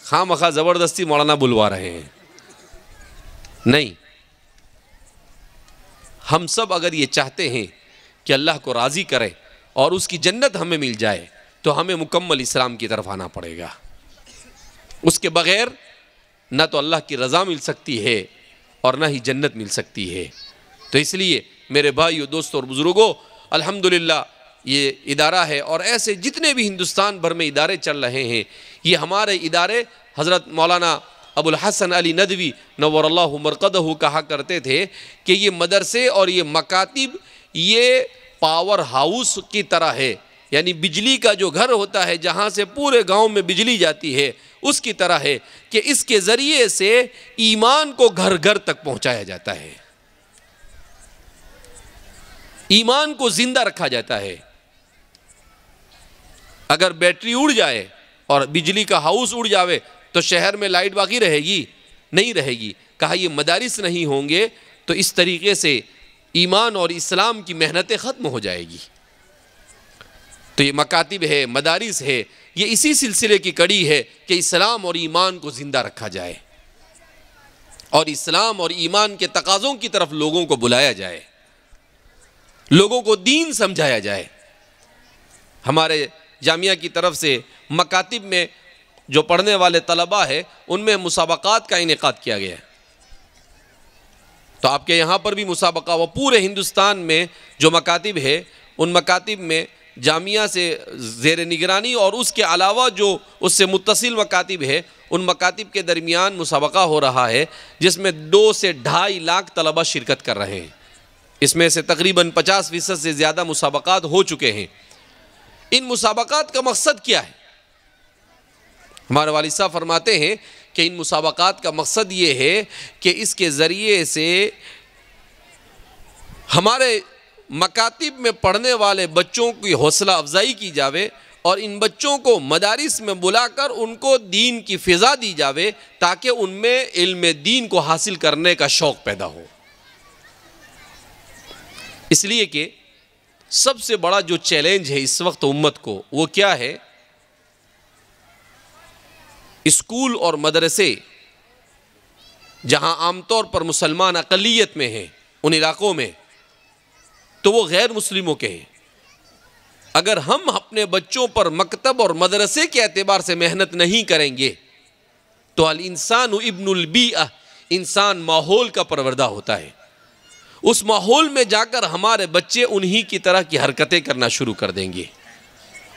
خواہ مخواہ زبردستی مولانا بلوا رہے ہیں، نہیں۔ ہم سب اگر یہ چاہتے ہیں کہ اللہ کو راضی کرے اور اس کی جنت ہمیں مل جائے تو ہمیں مکمل اسلام کی طرف آنا پڑے گا۔ اس کے بغیر نہ تو اللہ کی رضا مل سکتی ہے اور نہ ہی جنت مل سکتی ہے۔ تو اس لیے میرے بھائیو، دوستوں اور بزرگوں، الحمدللہ یہ ادارہ ہے اور ایسے جتنے بھی ہندوستان بھر میں ادارے چل رہے ہیں، یہ ہمارے ادارے حضرت مولانا ابو الحسن علی ندوی نور اللہ مرقدہ کہا کرتے تھے کہ یہ مدرسے اور یہ مکاتب یہ پاور ہاؤس کی طرح ہے، یعنی بجلی کا جو گھر ہوتا ہے جہاں سے پورے گاؤں میں بجلی جاتی ہے، اس کی طرح ہے کہ اس کے ذریعے سے ایمان کو گھر گھر تک پہنچایا جاتا ہے، ایمان کو زندہ رکھا جاتا ہے۔ اگر بیٹری اڑ جائے اور بجلی کا ہاؤس اڑ جاوے تو شہر میں لائٹ باقی رہے گی؟ نہیں رہے گی۔ کہا یہ مدارس نہیں ہوں گے تو اس طریقے سے ایمان اور اسلام کی محنتیں ختم ہو جائے گی۔ تو یہ مکاتب ہے، مدارس ہے، یہ اسی سلسلے کی کڑی ہے کہ اسلام اور ایمان کو زندہ رکھا جائے اور اسلام اور ایمان کے تقاضوں کی طرف لوگوں کو بلایا جائے، لوگوں کو دین سمجھایا جائے۔ ہمارے جامعہ کی طرف سے مکاتب میں جو پڑھنے والے طلباء ہیں ان میں مسابقات کا انعقاد کیا گیا ہے۔ تو آپ کے یہاں پر بھی مسابقہ، وہ پورے ہندوستان میں جو مکاتب ہے ان مکاتب میں جامعہ سے زیر نگرانی اور اس کے علاوہ جو اس سے متصل مکاتب ہے ان مکاتب کے درمیان مسابقہ ہو رہا ہے، جس میں 2 سے 2.5 لاکھ طلباء شرکت کر رہے ہیں۔ اس میں سے تقریباً 50% سے زیادہ مسابقات ہو چکے ہیں۔ ان مسابقات کا مقصد کیا ہے؟ ہمارے والد صاحب فرماتے ہیں کہ ان مسابقات کا مقصد یہ ہے کہ اس کے ذریعے سے ہمارے مکاتب میں پڑھنے والے بچوں کی حوصلہ افزائی کی جاوے اور ان بچوں کو مدارس میں بلا کر ان کو دین کی فضا دی جاوے تاکہ ان میں علم دین کو حاصل کرنے کا شوق پیدا ہو۔ اس لیے کہ سب سے بڑا جو چیلنج ہے اس وقت امت کو وہ کیا ہے؟ اسکول اور مدرسے جہاں عام طور پر مسلمان اقلیت میں ہیں ان علاقوں میں، تو وہ غیر مسلموں کے ہیں۔ اگر ہم اپنے بچوں پر مکتب اور مدرسے کے اعتبار سے محنت نہیں کریں گے تو الانسان ابن البیئہ، انسان ماحول کا پروردہ ہوتا ہے۔ اس ماحول میں جا کر ہمارے بچے انہی کی طرح کی حرکتیں کرنا شروع کر دیں گے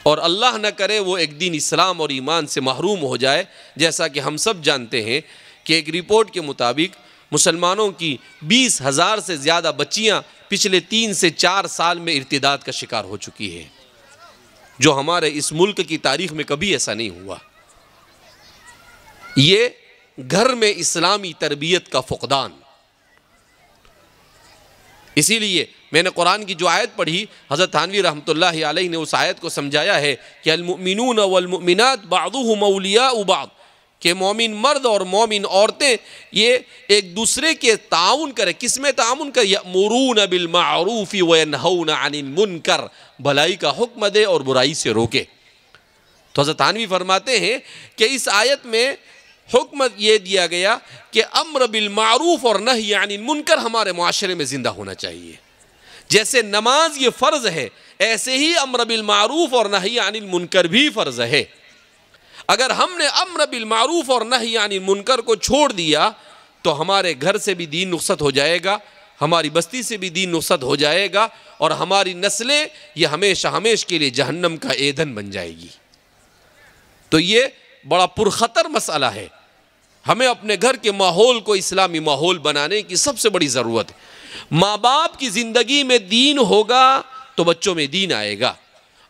اور اللہ نہ کرے وہ ایک دن اسلام اور ایمان سے محروم ہو جائے، جیسا کہ ہم سب جانتے ہیں کہ ایک رپورٹ کے مطابق مسلمانوں کی 20,000 سے زیادہ بچیاں پچھلے 3 سے 4 سال میں ارتداد کا شکار ہو چکی ہے، جو ہمارے اس ملک کی تاریخ میں کبھی ایسا نہیں ہوا۔ یہ گھر میں اسلامی تربیت کا فقدان۔ اسی لیے میں نے قرآن کی جو آیت پڑھی، حضرت تھانوی رحمۃ اللہ علیہ نے اس آیت کو سمجھایا ہے کہ المؤمنون والمؤمنات بعضهم اولیاء بعض، کہ مومن مرد اور مومن عورتیں یہ ایک دوسرے کے تعاون کرے۔ کس میں تعاون کرے؟ یأمرون بالمعروف وینہون عن المنکر، بھلائی کا حکم دے اور برائی سے روکے۔ تو حضرت تھانوی فرماتے ہیں کہ اس آیت میں حکم یہ دیا گیا کہ امر بالمعروف اور نہی عن المنکر ہمارے معاشرے میں زندہ ہونا چاہیے۔ جیسے نماز یہ فرض ہے، ایسے ہی امر بالمعروف اور نہی عن المنکر بھی فرض ہے۔ اگر ہم نے امر بالمعروف اور نہی عن المنکر کو چھوڑ دیا تو ہمارے گھر سے بھی دین نقصت ہو جائے گا، ہماری بستی سے بھی دین نقصت ہو جائے گا اور ہماری نسلیں یہ ہمیشہ ہمیشہ کے لیے جہنم کا ایندھن بن جائے گی۔ تو یہ بڑا پرخطر مسئلہ ہے۔ ہمیں اپنے گھر کے ماحول کو اسلامی ماحول بنانے کی سب سے بڑی ضرورت ہے۔ ماں باپ کی زندگی میں دین ہوگا تو بچوں میں دین آئے گا،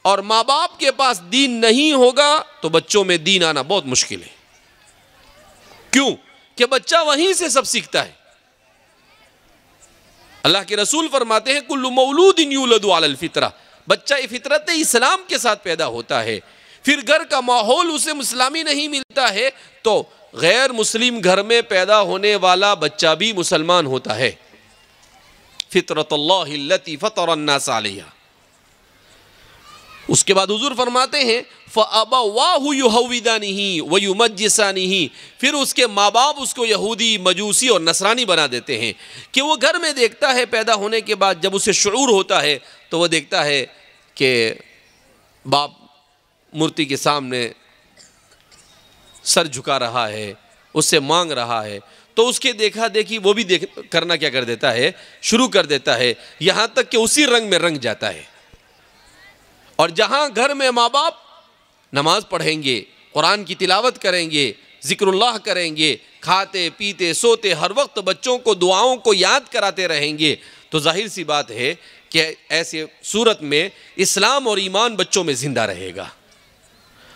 اور ماں باپ کے پاس دین نہیں ہوگا تو بچوں میں دین آنا بہت مشکل ہے۔ کیوں؟ کہ بچہ وہیں سے سب سیکھتا ہے۔ اللہ کے رسول فرماتے ہیں کل مولود یولد علی الفطرہ، بچہ فطرت اسلام کے ساتھ پیدا ہوتا ہے۔ پھر گھر کا ماحول اسے اسلامی نہیں ملتا ہے تو غیر مسلم گھر میں پیدا ہونے والا بچہ بھی مسلمان ہوتا ہے۔ فطرت اللہ التی فطر الناس علیہا۔ اس کے بعد حضور فرماتے ہیں فَأَبَوَاهُ يُهَوِّدَانِهِ وَيُمَجِّسَانِهِ، پھر اس کے ماں باپ اس کو یہودی، مجوسی اور نصرانی بنا دیتے ہیں کہ وہ گھر میں دیکھتا ہے پیدا ہونے کے بعد جب اسے شعور ہوتا ہے تو وہ دیکھتا ہے کہ باپ مورتی کے سامنے سر جھکا رہا ہے، اس سے مانگ رہا ہے، تو اس کے دیکھا دیکھی وہ بھی کرنا کیا کر دیتا ہے، شروع کر دیتا ہے، یہاں تک کہ اسی رنگ میں رنگ جاتا ہے۔ اور جہاں گھر میں ماں باپ نماز پڑھیں گے، قرآن کی تلاوت کریں گے، ذکر اللہ کریں گے، کھاتے پیتے سوتے ہر وقت بچوں کو دعاؤں کو یاد کراتے رہیں گے، تو ظاہر سی بات ہے کہ ایسے صورت میں اسلام اور ایمان بچوں میں زندہ رہے گا۔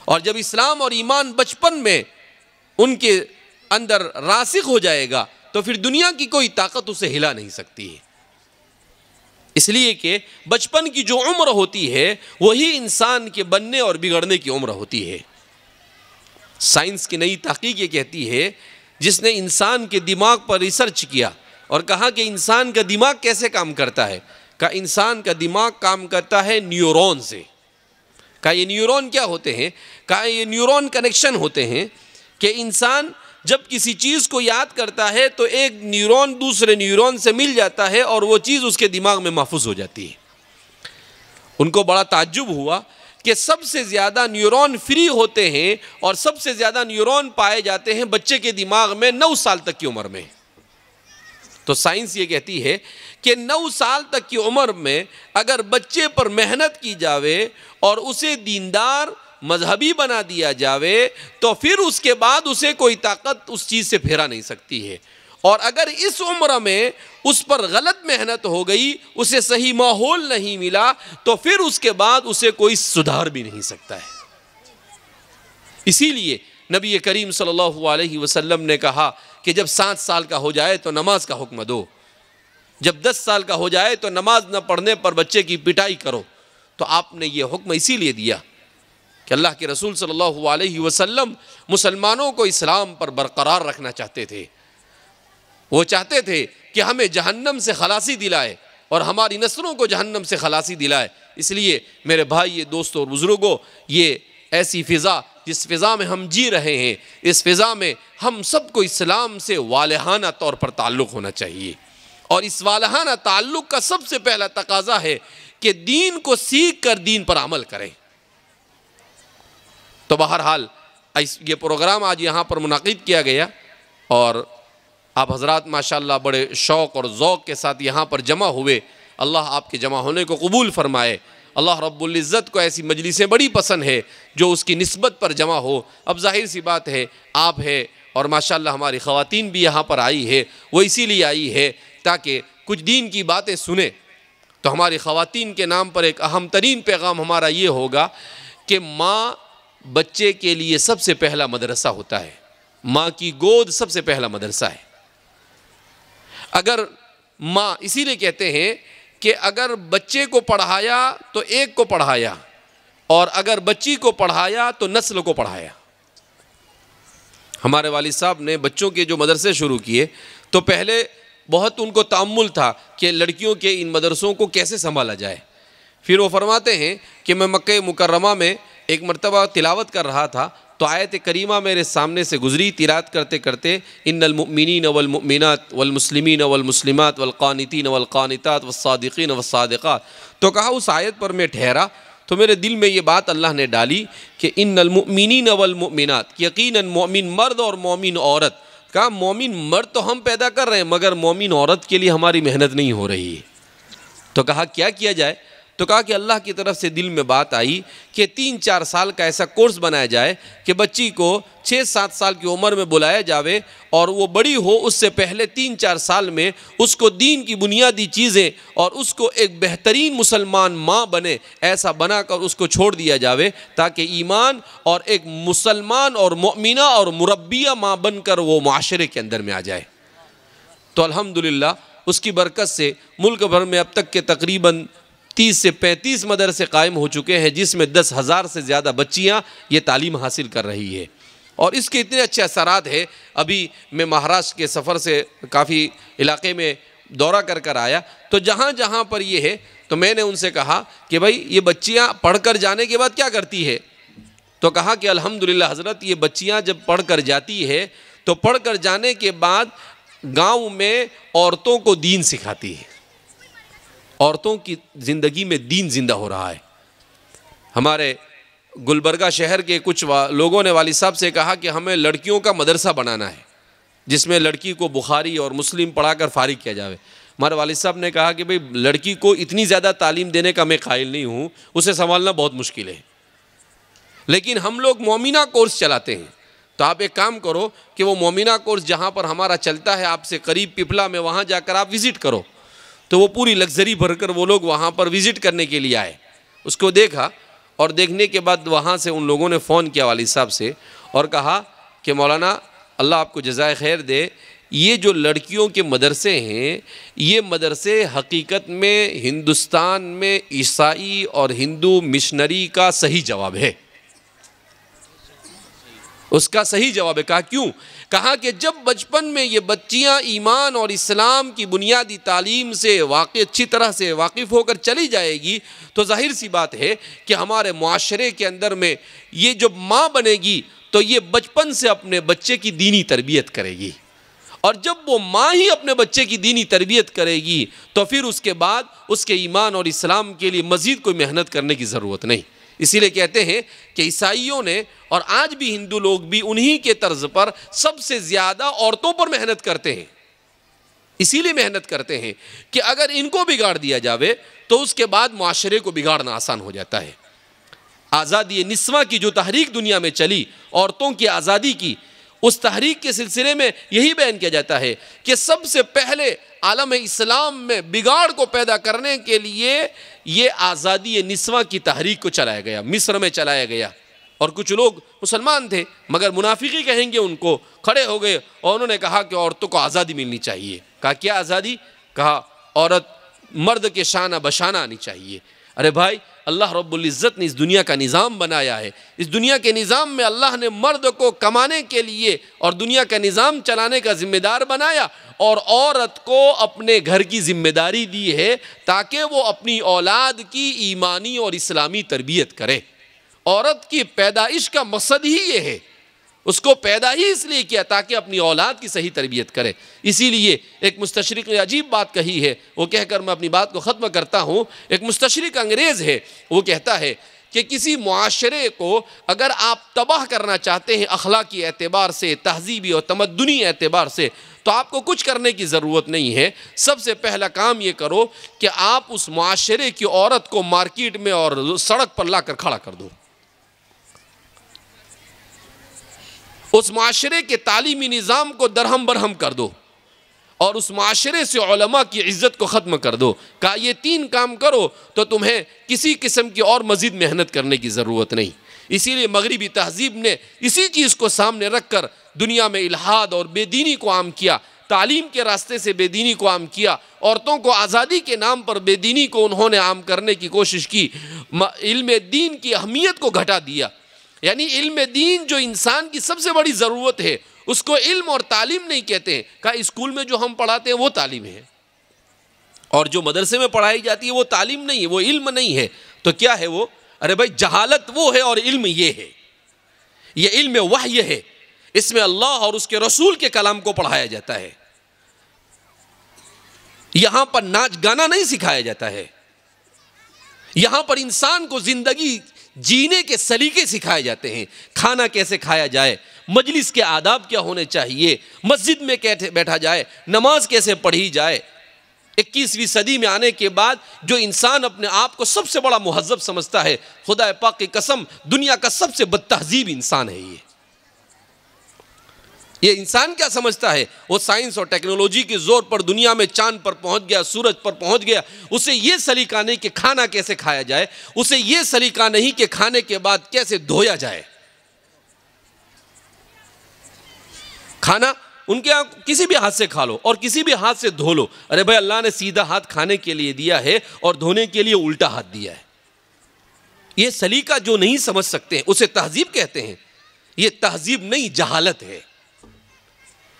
اور جب اسلام اور ایمان بچپن میں ان کے اندر راسخ ہو جائے گا تو پھر دنیا کی کوئی طاقت اسے ہلا نہیں سکتی ہے۔ اس لیے کہ بچپن کی جو عمر ہوتی ہے وہی انسان کے بننے اور بگڑنے کی عمر ہوتی ہے۔ سائنس کی نئی تحقیق یہ کہتی ہے، جس نے انسان کے دماغ پر ریسرچ کیا اور کہا کہ انسان کا دماغ کیسے کام کرتا ہے، کہ انسان کا دماغ کام کرتا ہے نیورون سے۔ کہا یہ نیورون کیا ہوتے ہیں؟ کہا یہ نیورون کنیکشن ہوتے ہیں کہ انسان جب کسی چیز کو یاد کرتا ہے تو ایک نیورون دوسرے نیورون سے مل جاتا ہے اور وہ چیز اس کے دماغ میں محفوظ ہو جاتی ہے۔ ان کو بڑا تعجب ہوا کہ سب سے زیادہ نیورون فری ہوتے ہیں اور سب سے زیادہ نیورون پائے جاتے ہیں بچے کے دماغ میں 9 سال تک کی عمر میں۔ تو سائنس یہ کہتی ہے کہ 9 سال تک کی عمر میں اگر بچے پر محنت کی جاوے اور اسے دیندار مذہبی بنا دیا جاوے تو پھر اس کے بعد اسے کوئی طاقت اس چیز سے پھیرا نہیں سکتی ہے، اور اگر اس عمر میں اس پر غلط محنت ہو گئی، اسے صحیح ماحول نہیں ملا، تو پھر اس کے بعد اسے کوئی سدھار بھی نہیں سکتا ہے۔ اسی لیے نبی کریم صلی اللہ علیہ وسلم نے کہا کہ جب 7 سال کا ہو جائے تو نماز کا حکم دو، جب 10 سال کا ہو جائے تو نماز نہ پڑھنے پر بچے کی پٹائی کرو۔ تو آپ نے یہ حکم اسی لیے دیا کہ اللہ کے رسول صلی اللہ علیہ وسلم مسلمانوں کو اسلام پر برقرار رکھنا چاہتے تھے۔ وہ چاہتے تھے کہ ہمیں جہنم سے خلاصی دلائے اور ہماری نسلوں کو جہنم سے خلاصی دلائے۔ اس لیے میرے بھائی، دوستوں اور بزرگوں، یہ ایسی فضا جس فضا میں ہم جی رہے ہیں، اس فضا میں ہم سب کو اسلام سے والہانہ طور پر تعلق ہونا چاہیے، اور اس والہانہ تعلق کا سب سے پہلا تقاضا ہے کہ دین کو سیکھ کر دین پر عمل کریں۔ تو بہرحال یہ پروگرام آج یہاں پر منعقد کیا گیا، اور آپ حضرات ماشاءاللہ بڑے شوق اور ذوق کے ساتھ یہاں پر جمع ہوئے۔ اللہ آپ کے جمع ہونے کو قبول فرمائے۔ اللہ رب العزت کو ایسی مجلسیں بڑی پسند ہے جو اس کی نسبت پر جمع ہو۔ اب ظاہر سی بات ہے، آپ ہے اور ماشاءاللہ ہماری خواتین بھی یہاں پر آئی ہے، وہ اسی لیے آئی ہے تاکہ کچھ دین کی باتیں سنیں۔ تو ہماری خواتین کے نام پر ایک اہم ترین پیغام ہمارا یہ ہوگا کہ ماں بچے کے لیے سب سے پہلا مدرسہ ہوتا ہے، ماں کی گود سب سے پہلا مدرسہ ہے۔ اگر ماں، اسی لیے کہتے ہیں کہ اگر بچے کو پڑھایا تو ایک کو پڑھایا، اور اگر بچی کو پڑھایا تو نسل کو پڑھایا۔ ہمارے والد صاحب نے بچوں کے جو مدرسے شروع کیے تو پہلے بہت ان کو تأمل تھا کہ لڑکیوں کے ان مدرسوں کو کیسے سنبھالا جائے۔ پھر وہ فرماتے ہیں کہ میں مکہ مکرمہ میں ایک مرتبہ تلاوت کر رہا تھا تو آیت کریمہ میرے سامنے سے گزری، تلاوت کرتے کرتے ان المؤمنین والمؤمنات والمسلمین والمسلمات والقانتین والقانتات والصادقین والصادقات، تو کہا اس آیت پر میں ٹھہرا تو میرے دل میں یہ بات اللہ نے ڈالی کہ ان المؤمنین والمؤمنات، یقیناً مومن مرد اور مومن عورت۔ کہا مومن مرد تو ہم پیدا کر رہے ہیں مگر مومن عورت کے لیے ہماری محنت نہیں ہو رہی ہے۔ تو کہا کیا کیا جائے؟ تو کہا کہ اللہ کی طرف سے دل میں بات آئی کہ 3-4 سال کا ایسا کورس بنایا جائے کہ بچی کو 6-7 سال کی عمر میں بلایا جاوے، اور وہ بڑی ہو اس سے پہلے 3-4 سال میں اس کو دین کی بنیادی چیزیں اور اس کو ایک بہترین مسلمان ماں بنے، ایسا بنا کر اس کو چھوڑ دیا جاوے تاکہ ایمان اور ایک مسلمان اور مؤمنہ اور مربیہ ماں بن کر وہ معاشرے کے اندر میں آ جائے۔ تو الحمدللہ اس کی برکت سے ملک بھر میں اب تک کے تقریباً 30 سے 35 مدرسے قائم ہو چکے ہیں، جس میں 10,000 سے زیادہ بچیاں یہ تعلیم حاصل کر رہی ہے، اور اس کے اتنے اچھے اثرات ہیں۔ ابھی میں مہاراشٹر کے سفر سے کافی علاقے میں دورہ کر کر آیا، تو جہاں جہاں پر یہ ہے تو میں نے ان سے کہا کہ بھائی یہ بچیاں پڑھ کر جانے کے بعد کیا کرتی ہے؟ تو کہا کہ الحمدللہ حضرت یہ بچیاں جب پڑھ کر جاتی ہے تو پڑھ کر جانے کے بعد گاؤں میں عورتوں کو دین سکھاتی ہے، عورتوں کی زندگی میں دین زندہ ہو رہا ہے۔ ہمارے گلبرگہ شہر کے کچھ لوگوں نے والد صاحب سے کہا کہ ہمیں لڑکیوں کا مدرسہ بنانا ہے جس میں لڑکی کو بخاری اور مسلم پڑھا کر فارغ کیا جاوے۔ ہمارے والد صاحب نے کہا کہ بھئی لڑکی کو اتنی زیادہ تعلیم دینے کا میں قائل نہیں ہوں، اسے سنبھالنا بہت مشکل ہے، لیکن ہم لوگ مومنہ کورس چلاتے ہیں، تو آپ ایک کام کرو کہ وہ مومنہ کورس جہاں پر ہمارا چلتا ہے آپ سے قریب پپلا میں، وہاں جا کر آپ وزٹ کرو۔ تو وہ پوری لگزری بھر کر وہ لوگ وہاں پر وزٹ کرنے کے لیے آئے، اس کو دیکھا، اور دیکھنے کے بعد وہاں سے ان لوگوں نے فون کیا والد صاحب سے اور کہا کہ مولانا اللہ آپ کو جزائے خیر دے، یہ جو لڑکیوں کے مدرسے ہیں یہ مدرسے حقیقت میں ہندوستان میں عیسائی اور ہندو مشنری کا صحیح جواب ہے۔ اس کا صحیح جواب ہے. کہا کیوں؟ کہا کہ جب بچپن میں یہ بچیاں ایمان اور اسلام کی بنیادی تعلیم سے اچھی طرح سے واقف ہو کر چلی جائے گی تو ظاہر سی بات ہے کہ ہمارے معاشرے کے اندر میں یہ جو ماں بنے گی تو یہ بچپن سے اپنے بچے کی دینی تربیت کرے گی، اور جب وہ ماں ہی اپنے بچے کی دینی تربیت کرے گی تو پھر اس کے بعد اس کے ایمان اور اسلام کے لیے مزید کوئی محنت کرنے کی ضرورت نہیں. اسی لیے کہتے ہیں کہ عیسائیوں نے اور آج بھی ہندو لوگ بھی انہی کے طرز پر سب سے زیادہ عورتوں پر محنت کرتے ہیں. اسی لیے محنت کرتے ہیں کہ اگر ان کو بگاڑ دیا جاوے تو اس کے بعد معاشرے کو بگاڑنا آسان ہو جاتا ہے. آزادی نسواں کی جو تحریک دنیا میں چلی، عورتوں کی آزادی کی، اس تحریک کے سلسلے میں یہی بیان کیا جاتا ہے کہ سب سے پہلے عالم اسلام میں بگاڑ کو پیدا کرنے کے لیے یہ آزادی نسواں کی تحریک کو چلایا گیا، مصر میں چلایا گیا. اور کچھ لوگ مسلمان تھے مگر منافقی کہیں گے ان کو، کھڑے ہو گئے اور انہوں نے کہا کہ عورتوں کو آزادی ملنی چاہیے. کہا کیا آزادی؟ کہا عورت مرد کے شانہ بشانہ آنی چاہیے. ارے بھائی، اللہ رب العزت نے اس دنیا کا نظام بنایا ہے. اس دنیا کے نظام میں اللہ نے مرد کو کمانے کے لیے اور دنیا کا نظام چلانے کا ذمہ دار بنایا، اور عورت کو اپنے گھر کی ذمہ داری دی ہے تاکہ وہ اپنی اولاد کی ایمانی اور اسلامی تربیت کرے. عورت کی پیدائش کا مقصد ہی یہ ہے، اس کو پیدا ہی اس لیے کیا تاکہ اپنی اولاد کی صحیح تربیت کرے. اسی لیے ایک مستشرق نے عجیب بات کہی ہے، وہ کہہ کر میں اپنی بات کو ختم کرتا ہوں. ایک مستشرق انگریز ہے، وہ کہتا ہے کہ کسی معاشرے کو اگر آپ تباہ کرنا چاہتے ہیں اخلاقی اعتبار سے، تہذیبی اور تمدنی اعتبار سے، تو آپ کو کچھ کرنے کی ضرورت نہیں ہے. سب سے پہلا کام یہ کرو کہ آپ اس معاشرے کی عورت کو مارکیٹ میں اور سڑک پر لا کر کھڑا کر دو. اس معاشرے کے تعلیمی نظام کو درہم برہم کر دو، اور اس معاشرے سے علماء کی عزت کو ختم کر دو. کہا یہ 3 کام کرو تو تمہیں کسی قسم کی اور مزید محنت کرنے کی ضرورت نہیں. اسی لیے مغربی تہذیب نے اسی چیز کو سامنے رکھ کر دنیا میں الحاد اور بے دینی کو عام کیا، تعلیم کے راستے سے بے دینی کو عام کیا، عورتوں کو آزادی کے نام پر بے دینی کو انہوں نے عام کرنے کی کوشش کی، علم دین کی اہمیت کو گھٹا دیا. یعنی علم دین جو انسان کی سب سے بڑی ضرورت ہے اس کو علم اور تعلیم نہیں کہتے ہیں. کہا اسکول میں جو ہم پڑھاتے ہیں وہ تعلیم ہے، اور جو مدرسے میں پڑھائی جاتی ہے وہ تعلیم نہیں ہے، وہ علم نہیں ہے. تو کیا ہے وہ؟ ارے بھائی جہالت وہ ہے اور علم یہ ہے. یہ علم وحی ہے، اس میں اللہ اور اس کے رسول کے کلام کو پڑھایا جاتا ہے. یہاں پر ناچ گانا نہیں سکھایا جاتا ہے، یہاں پر انسان کو زندگی جینے کے سلیقے سکھائے جاتے ہیں. کھانا کیسے کھایا جائے، مجلس کے آداب کیا ہونے چاہیے، مسجد میں کیسے بیٹھا جائے، نماز کیسے پڑھی جائے. 21ویں صدی میں آنے کے بعد جو انسان اپنے آپ کو سب سے بڑا مہذب سمجھتا ہے، خدا پاک کی قسم دنیا کا سب سے بد تہذیب انسان ہے. یہ انسان کیا سمجھتا ہے؟ وہ سائنس اور ٹیکنالوجی کے زور پر دنیا میں چاند پر پہنچ گیا، سورج پر پہنچ گیا. اسے یہ سلیقہ نہیں کہ کھانا کیسے کھایا جائے، اسے یہ سلیقہ نہیں کہ کھانے کے بعد کیسے دھویا جائے. کھانا ان کے ہاں کسی بھی ہاتھ سے کھا لو اور کسی بھی ہاتھ سے دھو لو. ارے بھائی اللہ نے سیدھا ہاتھ کھانے کے لیے دیا ہے اور دھونے کے لیے الٹا ہاتھ دیا ہے. یہ سلیقہ جو نہیں سمجھ سکتے ہیں اسے تہذیب کہتے ہیں. یہ تہذیب نہیں، جہالت ہے.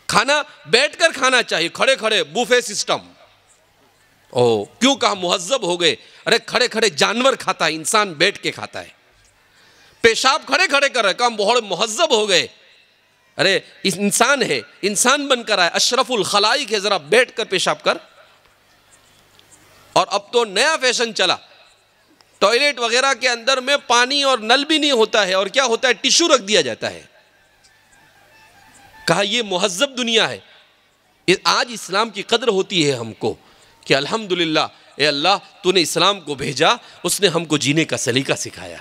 کھانا بیٹھ کر کھانا چاہیے، کھڑے کھڑے بوفے سسٹم. کیوں کہا مہذب ہو گئے؟ ارے کھڑے کھڑے جانور کھاتا ہے، انسان بیٹھ کے کھاتا ہے. پیشاب کھڑے کھڑے کر رہے، کہا بہت مہذب ہو گئے. ارے انسان ہے، انسان بن کر آئے، اشرف الخلائق ہے، ذرا بیٹھ کر پیشاب کر. اور اب تو نیا فیشن چلا، ٹوائلٹ وغیرہ کے اندر میں پانی اور نل بھی نہیں ہوتا ہے، اور کیا ہوتا ہے، ٹیشو رکھ دیا جاتا ہے. کہا یہ مہذب دنیا ہے. آج اسلام کی قدر ہوتی ہے ہم کو کہ الحمدللہ اے اللہ تو نے اسلام کو بھیجا، اس نے ہم کو جینے کا سلیقہ سکھایا،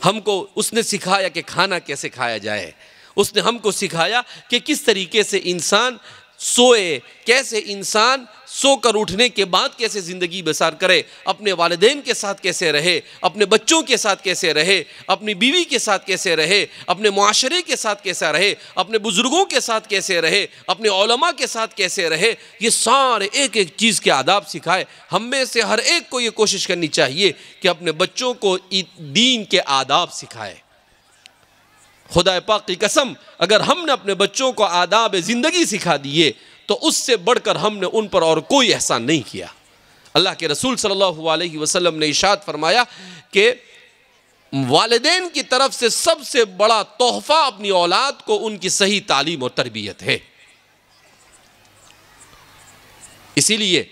ہم کو اس نے سکھایا کہ کھانا کیسے کھایا جائے، اس نے ہم کو سکھایا کہ کس طریقے سے انسان سوئے، کیسے انسان سو کر اٹھنے کے بعد کیسے زندگی بسر کرے، اپنے والدین کے ساتھ کیسے رہے، اپنے بچوں کے ساتھ کیسے رہے، اپنی بیوی کے ساتھ کیسے رہے، اپنے معاشرے کے ساتھ کیسا رہے، اپنے بزرگوں کے ساتھ کیسے رہے، اپنے علماء کے ساتھ کیسے رہے. یہ سارے ایک ایک چیز کے آداب سکھائے. ہم میں سے ہر ایک کو یہ کوشش کرنی چاہیے کہ اپنے بچوں کو دین کے آداب سکھائے. خدا پاک کی قسم اگر ہم نے اپنے بچوں کو آداب زندگی سکھا دیے تو اس سے بڑھ کر ہم نے ان پر اور کوئی احسان نہیں کیا۔ اللہ کے رسول صلی اللہ علیہ وسلم نے ارشاد فرمایا کہ والدین کی طرف سے سب سے بڑا تحفہ اپنی اولاد کو ان کی صحیح تعلیم اور تربیت ہے۔ اسی لیے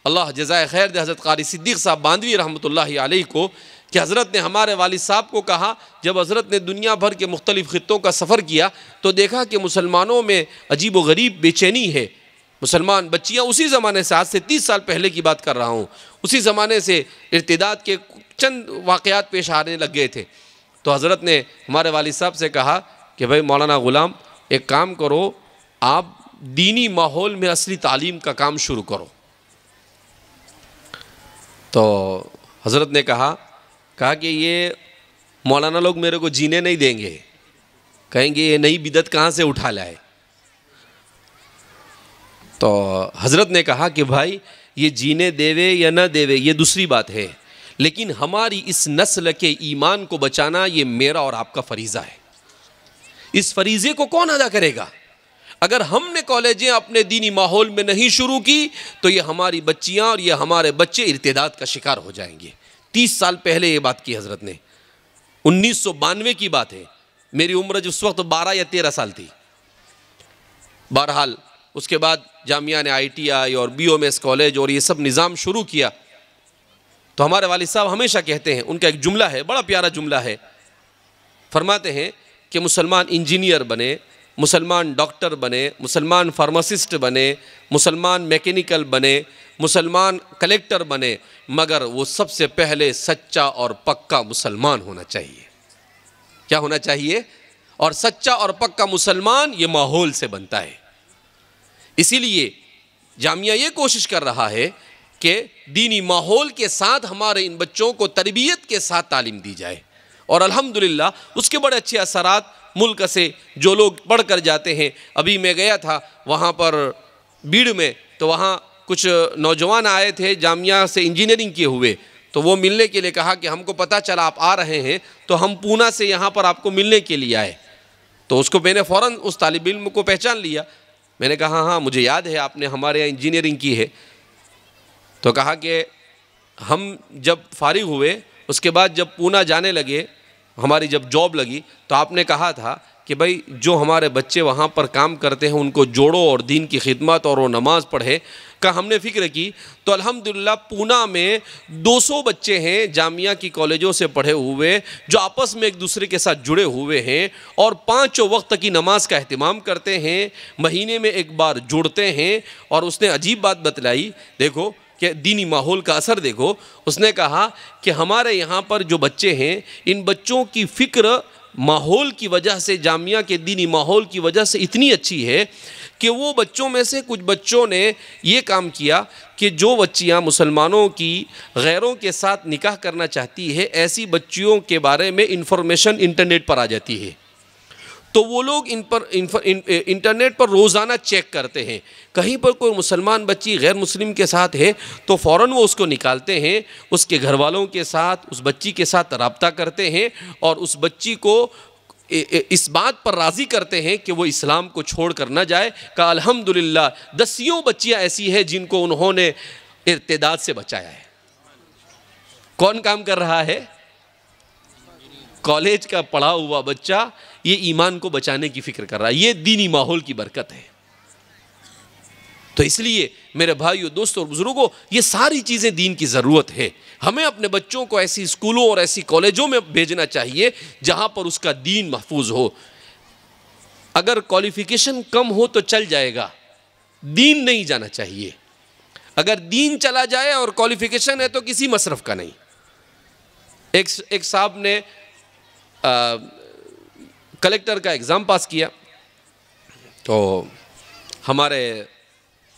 اللہ جزائے خیر دے حضرت قاری صدیق صاحب باندھوی رحمۃ اللہ علیہ کو کہ حضرت نے ہمارے والد صاحب کو کہا، جب حضرت نے دنیا بھر کے مختلف خطوں کا سفر کیا تو دیکھا کہ مسلمانوں میں عجیب و غریب بے چینی ہے۔ مسلمان بچیاں اسی زمانے سے، آج سے 30 سال پہلے کی بات کر رہا ہوں، اسی زمانے سے ارتداد کے چند واقعات پیش آنے لگ گئے تھے۔ تو حضرت نے ہمارے والد صاحب سے کہا کہ بھائی مولانا غلام ایک کام کرو، آپ دینی ماحول میں اصلی تعلیم کا کام شروع کرو۔ تو حضرت نے کہا کہ یہ مولانا لوگ میرے کو جینے نہیں دیں گے، کہیں گے یہ نئی بدعت کہاں سے اٹھا لائے۔ تو حضرت نے کہا کہ بھائی یہ جینے دیوے یا نہ دیوے یہ دوسری بات ہے، لیکن ہماری اس نسل کے ایمان کو بچانا یہ میرا اور آپ کا فریضہ ہے۔ اس فریضے کو کون ادا کرے گا؟ اگر ہم نے کالجیں اپنے دینی ماحول میں نہیں شروع کی تو یہ ہماری بچیاں اور یہ ہمارے بچے ارتداد کا شکار ہو جائیں گے۔ 30 سال پہلے یہ بات کی حضرت نے، 1992 کی بات ہے، میری عمر جس وقت 12 یا 13 سال تھی۔ بہرحال اس کے بعد جامعہ نے ITI اور BOMS کالج اور یہ سب نظام شروع کیا۔ تو ہمارے والد صاحب ہمیشہ کہتے ہیں، ان کا ایک جملہ ہے، بڑا پیارا جملہ ہے، فرماتے ہیں کہ مسلمان انجینئر بنے، مسلمان ڈاکٹر بنے، مسلمان فارماسسٹ بنے، مسلمان میکینیکل بنے، مسلمان کلیکٹر بنے، مگر وہ سب سے پہلے سچا اور پکا مسلمان ہونا چاہیے۔ کیا ہونا چاہیے؟ اور سچا اور پکا مسلمان یہ ماحول سے بنتا ہے۔ اسی لیے جامعہ یہ کوشش کر رہا ہے کہ دینی ماحول کے ساتھ ہمارے ان بچوں کو تربیت کے ساتھ تعلیم دی جائے، اور الحمدللہ اس کے بڑے اچھے اثرات ملک سے جو لوگ پڑھ کر جاتے ہیں۔ ابھی میں گیا تھا وہاں پر بیڑ میں، تو وہاں کچھ نوجوان آئے تھے جامعہ سے انجینئرنگ کیے ہوئے، تو وہ ملنے کے لیے کہا کہ ہم کو پتہ چلا آپ آ رہے ہیں تو ہم پونا سے یہاں پر آپ کو ملنے کے لیے آئے۔ تو اس کو میں نے فوراً اس طالب علم کو پہچان لیا، میں نے کہا ہاں مجھے یاد ہے آپ نے ہمارے یہاں انجینئرنگ کی ہے۔ تو کہا کہ ہم جب فارغ ہوئے اس کے بعد جب پونا جانے لگے، ہماری جب جاب لگی، تو آپ نے کہا تھا کہ بھائی جو ہمارے بچے وہاں پر کام کرتے ہیں ان کو جوڑو اور دین کی خدمت اور وہ نماز پڑھے۔ کا ہم نے فکر کی تو الحمدللہ پونا میں 200 بچے ہیں جامعہ کی کالجوں سے پڑھے ہوئے جو آپس میں ایک دوسرے کے ساتھ جڑے ہوئے ہیں اور 5 وقت کی نماز کا اہتمام کرتے ہیں، مہینے میں ایک بار جڑتے ہیں۔ اور اس نے عجیب بات بتلائی، دیکھو کہ دینی ماحول کا اثر دیکھو، اس نے کہا کہ ہمارے یہاں پر جو بچے ہیں ان بچوں کی فکر ماحول کی وجہ سے، جامعہ کے دینی ماحول کی وجہ سے اتنی اچھی ہے کہ وہ بچوں میں سے کچھ بچوں نے یہ کام کیا کہ جو بچیاں مسلمانوں کی غیروں کے ساتھ نکاح کرنا چاہتی ہے، ایسی بچیوں کے بارے میں انفارمیشن انٹرنیٹ پر آ جاتی ہے، تو وہ لوگ انٹرنیٹ پر روزانہ چیک کرتے ہیں، کہیں پر کوئی مسلمان بچی غیر مسلم کے ساتھ ہے تو فوراً وہ اس کو نکالتے ہیں، اس کے گھر والوں کے ساتھ اس بچی کے ساتھ رابطہ کرتے ہیں اور اس بچی کو اس بات پر راضی کرتے ہیں کہ وہ اسلام کو چھوڑ کر نہ جائے۔ کہ الحمدللہ 10 بچیاں ایسی ہیں جن کو انہوں نے ارتداد سے بچایا ہے۔ کون کام کر رہا ہے؟ کالج کا پڑھا ہوا بچہ یہ ایمان کو بچانے کی فکر کر رہا ہے۔ یہ دینی ماحول کی برکت ہے۔ تو اس لیے میرے بھائیو، دوستوں اور بزرگوں، یہ ساری چیزیں دین کی ضرورت ہے۔ ہمیں اپنے بچوں کو ایسی اسکولوں اور ایسی کالجوں میں بھیجنا چاہیے جہاں پر اس کا دین محفوظ ہو۔ اگر کوالیفیکیشن کم ہو تو چل جائے گا، دین نہیں جانا چاہیے۔ اگر دین چلا جائے اور کوالیفیکیشن ہے تو کسی مصرف کا نہیں۔ ایک صاحب نے کلیکٹر کا ایگزام پاس کیا، تو ہمارے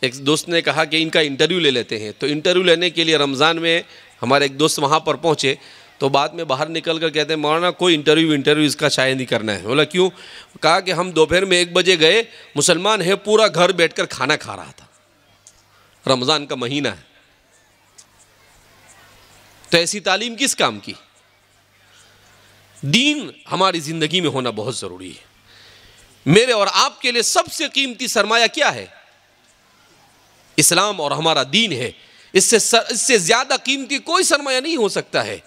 ایک دوست نے کہا کہ ان کا انٹرویو لے لیتے ہیں۔ تو انٹرویو لینے کے لیے رمضان میں ہمارے ایک دوست وہاں پر پہنچے، تو بعد میں باہر نکل کر کہتے ہیں مولانا کوئی انٹرویو اس کا شاید نہیں کرنا ہے۔ بولا کیوں؟ کہا کہ ہم دوپہر میں 1 بجے گئے، مسلمان ہے پورا گھر بیٹھ کر کھانا کھا رہا تھا، رمضان کا مہینہ ہے۔ تو ایسی تعلیم کس کام کی؟ دین ہماری زندگی میں ہونا بہت ضروری ہے۔ میرے اور آپ کے لیے سب سے قیمتی سرمایہ کیا ہے؟ اسلام اور ہمارا دین ہے۔ اس سے زیادہ قیمتی کوئی سرمایہ نہیں ہو سکتا ہے۔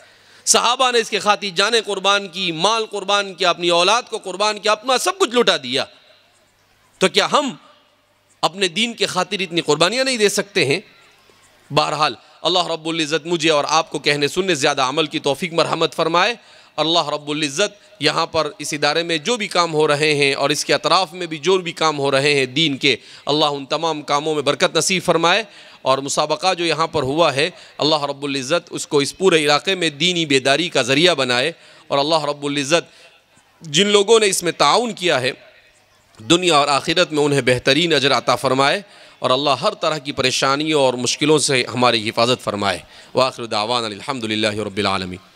صحابہ نے اس کے خاطر جانیں قربان کی، مال قربان کیا، اپنی اولاد کو قربان کیا، اپنا سب کچھ لٹا دیا۔ تو کیا ہم اپنے دین کے خاطر اتنی قربانیاں نہیں دے سکتے ہیں؟ بہرحال اللہ رب العزت مجھے اور آپ کو کہنے سننے زیادہ عمل کی توفیق مرحمت فرمائے۔ اللہ رب العزت یہاں پر اس ادارے میں جو بھی کام ہو رہے ہیں اور اس کے اطراف میں بھی جو بھی کام ہو رہے ہیں دین کے، اللہ ان تمام کاموں میں برکت نصیب فرمائے۔ اور مسابقہ جو یہاں پر ہوا ہے، اللہ رب العزت اس کو اس پورے علاقے میں دینی بیداری کا ذریعہ بنائے، اور اللہ رب العزت جن لوگوں نے اس میں تعاون کیا ہے دنیا اور آخرت میں انہیں بہترین اجر عطا فرمائے، اور اللہ ہر طرح کی پریشانیوں اور مشکلوں سے ہماری حفاظت فرمائے۔ وآخر دعوانا الحمدللہ رب العالمین۔